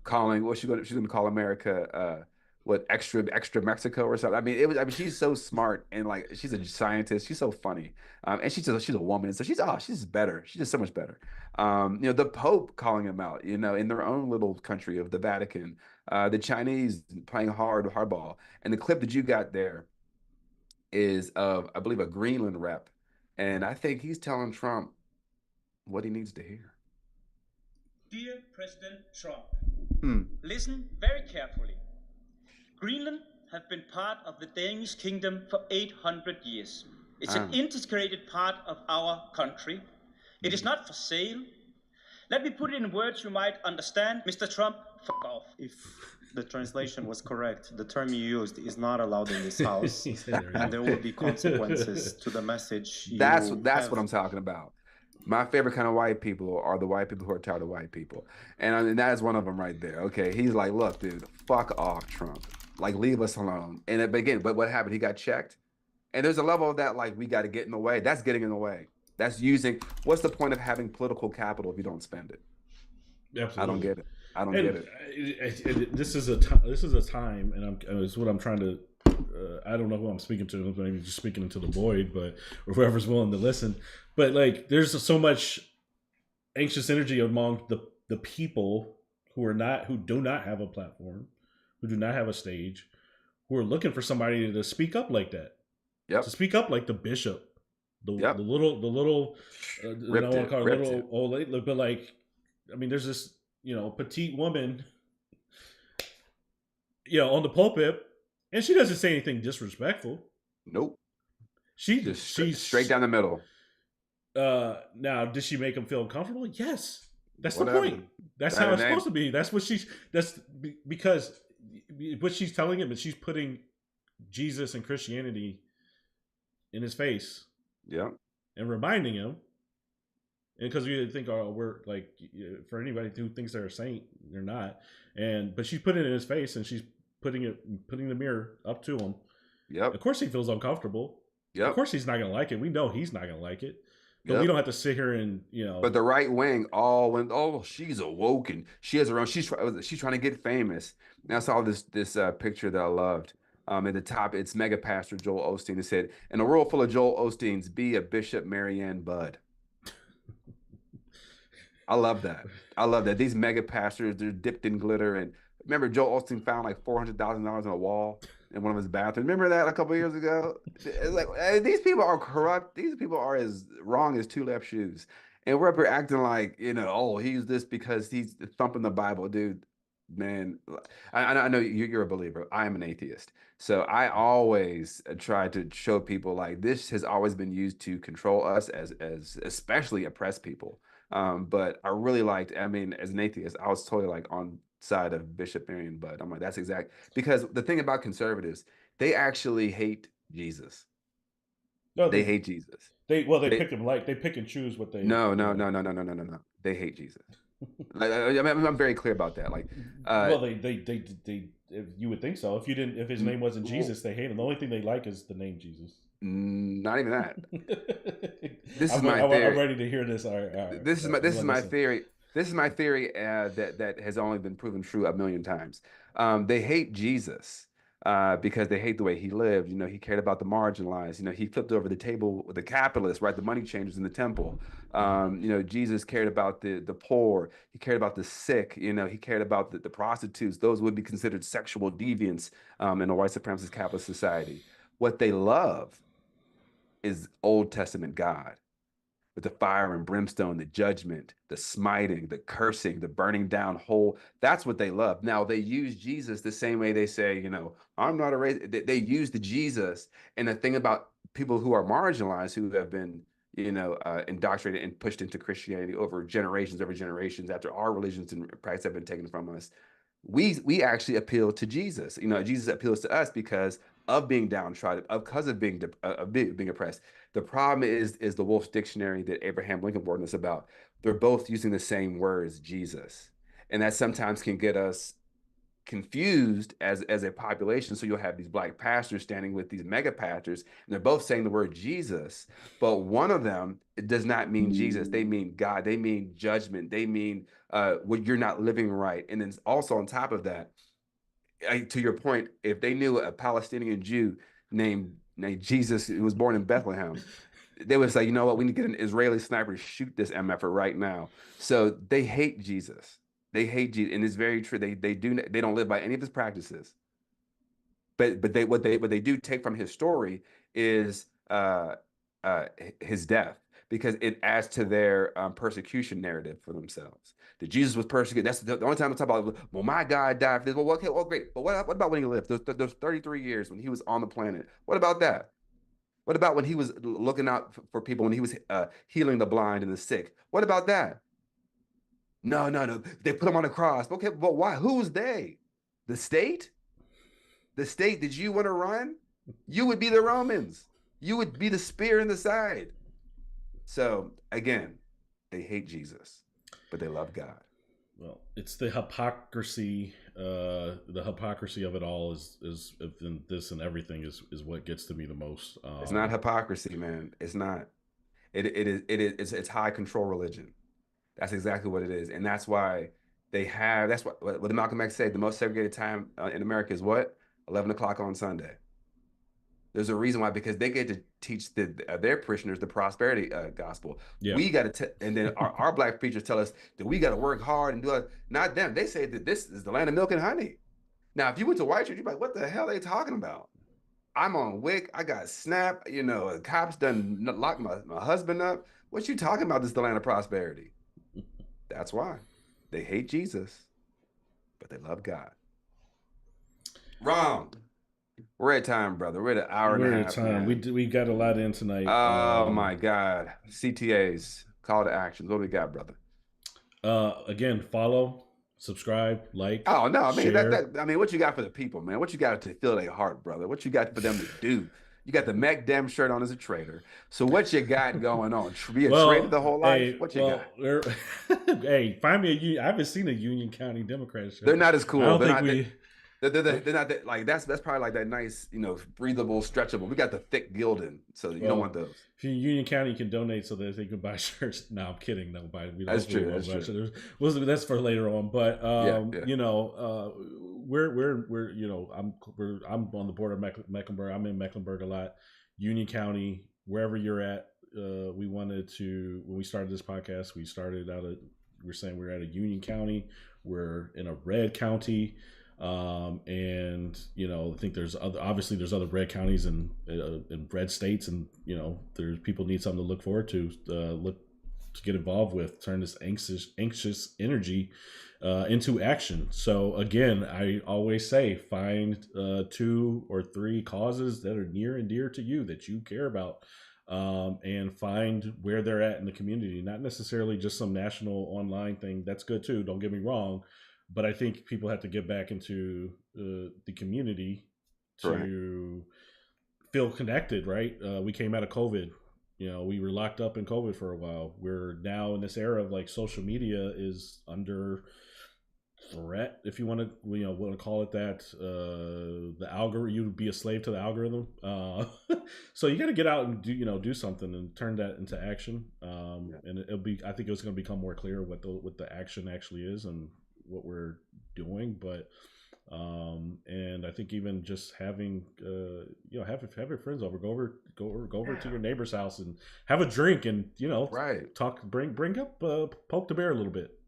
calling. She's going to call America. Extra Mexico or something. I mean, she's so smart and like she's a scientist. She's so funny, and she's a woman, so she's better. She's just so much better. The Pope calling him out. In their own little country of the Vatican, the Chinese playing hardball, and the clip that you got there is of I believe a Greenland rep, and I think he's telling Trump what he needs to hear. Dear President Trump, listen very carefully. Greenland have been part of the Danish kingdom for 800 years. It's an integrated part of our country. It is not for sale. Let me put it in words you might understand. Mr. Trump, fuck off. If the translation was correct, the term you used is not allowed in this house. And there will be consequences to the message. That's what I'm talking about. My favorite kind of white people are the white people who are tired of white people. And that is one of them right there. Okay, he's like, look, dude, fuck off, Trump. Like, leave us alone. And but what happened? He got checked. And there's a level of that, like, we got to get in the way. That's getting in the way. That's what's the point of having political capital if you don't spend it? Absolutely. I don't get it. I don't get it. This is a time, and it's what I'm trying to, I don't know who I'm speaking to. I'm maybe just speaking into the void, or whoever's willing to listen. But, like, there's so much anxious energy among the people who do not have a platform, who do not have a stage, who are looking for somebody to speak up like that. Yep. To speak up like the bishop, the little, I don't want to call her little old lady, but like, I mean, there's this, petite woman, on the pulpit, and she doesn't say anything disrespectful. Nope. She's straight down the middle. Now, did she make him feel uncomfortable? Yes. That's the point. That's how it's supposed to be. That's what because what she's telling him is she's putting Jesus and Christianity in his face. Yeah. And reminding him. And because we think, oh, we're like, for anybody who thinks they're a saint, they're not. But she's putting it in his face, and she's putting the mirror up to him. Yep. Of course he feels uncomfortable. Yep. Of course he's not going to like it. We know he's not going to like it. But we don't have to sit here and, But the right wing all went, oh, she's awoke and she has her own. She's trying to get famous. And I saw this picture that I loved. At the top, it's mega pastor Joel Osteen. It said, "In a world full of Joel Osteens, be a Bishop Marianne Budd." I love that. I love that. These mega pastors, they're dipped in glitter. And remember, Joel Osteen found like $400,000 on a wall in one of his bathrooms. Remember that a couple of years ago? It's like, these people are corrupt. These people are as wrong as two left shoes. And we're up here acting like, oh, he's this because he's thumping the Bible. Dude, man, I know you're a believer. I am an atheist. So I always try to show people like this has always been used to control us as especially oppressed people. But I really liked, as an atheist, I was totally like on side of Bishop Marion Budd. I'm like, that's exact, because the thing about conservatives, they actually hate Jesus. No, they hate Jesus. They pick him they pick and choose what they. No. They hate Jesus. I'm very clear about that. Like, they you would think so. If his name wasn't Jesus, they hate him. The only thing they like is the name Jesus. Not even that. I'm ready to hear this. This is my theory. This is my theory that has only been proven true a million times. They hate Jesus because they hate the way he lived. He cared about the marginalized. He flipped over the table with the capitalists, right? The money changers in the temple. Jesus cared about the poor. He cared about the sick. He cared about the prostitutes. Those would be considered sexual deviants in a white supremacist capitalist society. What they love is Old Testament God. With the fire and brimstone, the judgment, the smiting, the cursing, the burning down whole. That's what they love. Now, they use Jesus the same way they say, I'm not a race. They use the Jesus. And the thing about people who are marginalized, who have been, indoctrinated and pushed into Christianity over generations after our religions and practices have been taken from us, we actually appeal to Jesus. Jesus appeals to us because of being downtrodden, because of being oppressed. The problem is the Wolf's Dictionary that Abraham Lincoln warned us about. They're both using the same words, Jesus, and that sometimes can get us confused as a population. So you'll have these black pastors standing with these mega pastors, and they're both saying the word Jesus, but one of them, it does not mean Jesus. They mean God. They mean judgment. They mean what you're not living right. And then also on top of that, to your point, if they knew a Palestinian Jew named Jesus who was born in Bethlehem, they would say, you know what, we need to get an Israeli sniper to shoot this MFer right now. So they hate Jesus. They hate Jesus, and it's very true. They don't live by any of his practices. But what they do take from his story is his death, because it adds to their persecution narrative for themselves. That Jesus was persecuted. That's the only time I talk about, well, my God died for this. Well, okay, well, great. But what about when he lived? Those 33 years when he was on the planet. What about that? What about when he was looking out for people, when he was healing the blind and the sick? What about that? No. They put him on a cross. Okay, but why? Who was they? The state? The state, did you want to run? You would be the Romans. You would be the spear in the side. So again, they hate Jesus, but they love God. Well, it's the hypocrisy. The hypocrisy of it all is this and everything is what gets to me the most. It's not hypocrisy, man. It's not. It's high control religion. That's exactly what it is, and that's why that's what Malcolm X said. The most segregated time in America is what? 11 o'clock on Sunday. There's a reason why, because they get to teach their parishioners the prosperity gospel. Yeah. We got to, and then our black preachers tell us that we got to work hard and do it. Not them. They say that this is the land of milk and honey. Now, if you went to white church, you'd be like, what the hell are they talking about? I'm on WIC. I got SNAP. Cops done locked my husband up. What you talking about? This is the land of prosperity. That's why they hate Jesus, but they love God. Wrong. We're at time, brother. We're at an hour and a half. We're at time. We got a lot in tonight. Oh my God. CTAs, call to actions. What do we got, brother? Again, follow subscribe, like. Oh no, I mean share. I mean, what you got for the people, man? What you got to fill their heart, brother? What you got for them to do? You got the Mac Dem shirt on as a trader. So what you got going on? Be a trader the whole life? What you got? Hey, find me a union. I haven't seen a Union County Democrat shirt. They're not as cool. I don't they're think not, we. They're not that, like that's probably like that nice, breathable, stretchable. We got the thick gilding, so you don't want those. If you Union County can donate so that they can buy shirts. No, I'm kidding. Nobody. That's true. That's for later on. But yeah. we're I'm on the border of Mecklenburg. I'm in Mecklenburg a lot. Union County, wherever you're at. We wanted to, when we started this podcast, we're saying we're at a Union County. We're in a red county. And I think there's other red counties and red states, and there's people need something to look forward to get involved with, turn this anxious energy into action. So again, I always say find 2 or 3 causes that are near and dear to you that you care about, and find where they're at in the community, not necessarily just some national online thing. That's good too, don't get me wrong. But I think people have to get back into the community to feel connected, right? We came out of COVID. We were locked up in COVID for a while. We're now in this era of like social media is under threat, if you want to call it that. The algorithm, you would be a slave to the algorithm. So you got to get out and do something and turn that into action. And I think it's going to become more clear what the action actually is and what we're doing. But and I think even just having have your friends over, go over to your neighbor's house and have a drink and talk, bring up poke the bear a little bit,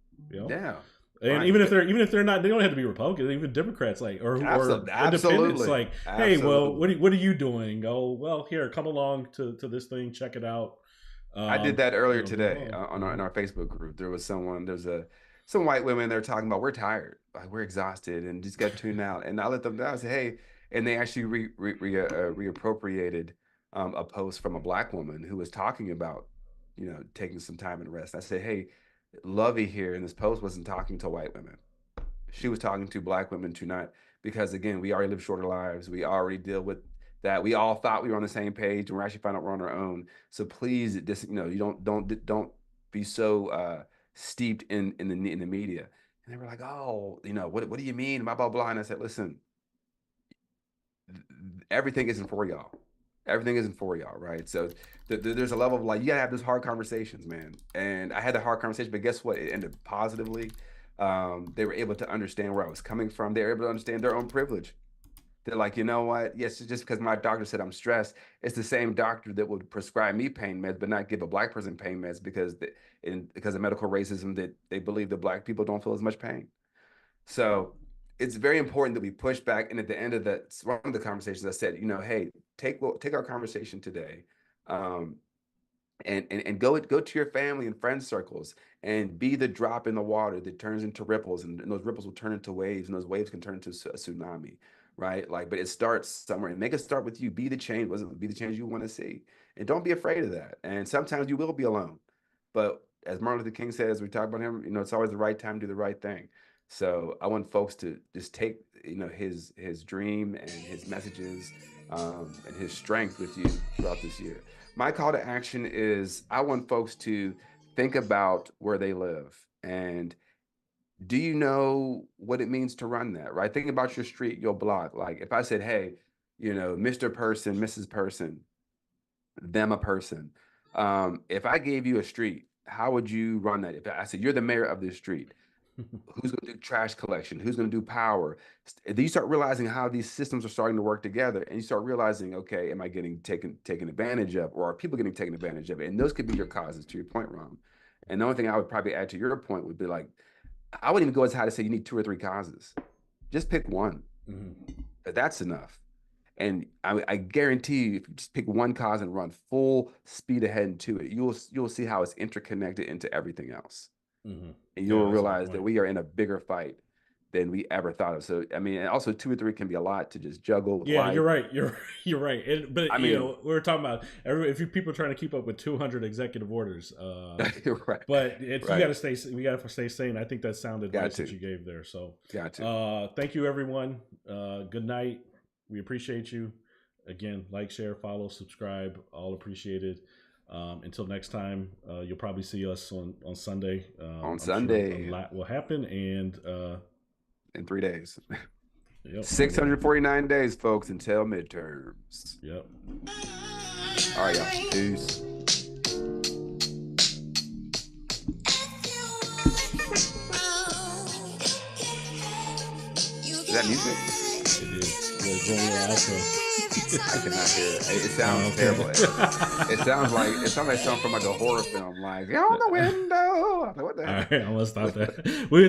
and even if they're not, they don't have to be Republicans, even Democrats, like or independents, like, hey, well, what are you doing? Oh, well, here, come along to this thing, check it out. I did that earlier today in our Facebook group. There was some white women, they're talking about, we're tired, like we're exhausted and just got tuned out. And I let them know, I said, hey, and they actually reappropriated a post from a Black woman who was talking about, taking some time and rest. I said, hey, Lovey here in this post wasn't talking to white women. She was talking to Black women tonight, because again, we already live shorter lives. We already deal with that. We all thought we were on the same page, and we're actually finding out we're on our own. So please, you don't be so steeped in the media. And they were like, oh, what do you mean, blah blah blah. And I said, listen, everything isn't for y'all. Everything isn't for y'all, right? So there's a level of like, you gotta have those hard conversations, man. And I had the hard conversation, but guess what? It ended positively. They were able to understand where I was coming from. They were able to understand their own privilege. They're like, you know what? Yes, just because my doctor said I'm stressed, it's the same doctor that would prescribe me pain meds, but not give a Black person pain meds because of medical racism, that they believe that Black people don't feel as much pain. So it's very important that we push back. And at the end of one of the conversations, I said, hey, take our conversation today, and go to your family and friend circles and be the drop in the water that turns into ripples, and those ripples will turn into waves, and those waves can turn into a tsunami. Right? Like, but it starts somewhere, and make it start with you. Be the change. Be the change you want to see, and don't be afraid of that. And sometimes you will be alone, but as Martin Luther King said, as we talk about him, it's always the right time to do the right thing. So I want folks to just take, his dream and his messages, and his strength with you throughout this year. My call to action is, I want folks to think about where they live, and do you know what it means to run that, right? Think about your street, your block. Like if I said, hey, Mr. Person, Mrs. Person, them a person. If I gave you a street, how would you run that? If I said, you're the mayor of this street, who's going to do trash collection? Who's going to do power? Then you start realizing how these systems are starting to work together, and you start realizing, okay, am I getting taken advantage of, or are people getting taken advantage of it? And those could be your causes, to your point, Ron. And the only thing I would probably add to your point would be like, I wouldn't even go as high to say you need 2 or 3 causes. Just pick one. But that's enough. And I guarantee you, if you just pick one cause and run full speed ahead into it, you'll see how it's interconnected into everything else. And you'll realize that we are in a bigger fight than we ever thought of. So, I mean, and also 2 or 3 can be a lot to just juggle with Yeah, life. you're right. You're right. But I you mean- know, we were talking about if you people are trying to keep up with 200 executive orders. Right. But Right. we got to stay sane. I think that's sound advice that to. you gave there. So, Got to. thank you, everyone. Good night. We appreciate you. Again, like, share, follow, subscribe. All appreciated. Until next time, you'll probably see us on Sunday. On I'm Sunday. sure a lot will happen, and In 3 days. yep, 649 days, folks, until midterms. Yep. All right, y'all. Peace. Is that music? It is. We'll go on outro. I cannot hear it. It sounds terrible. It sounds like something from like a horror film, like on the window. What the All heck? right, I'm gonna stop that. We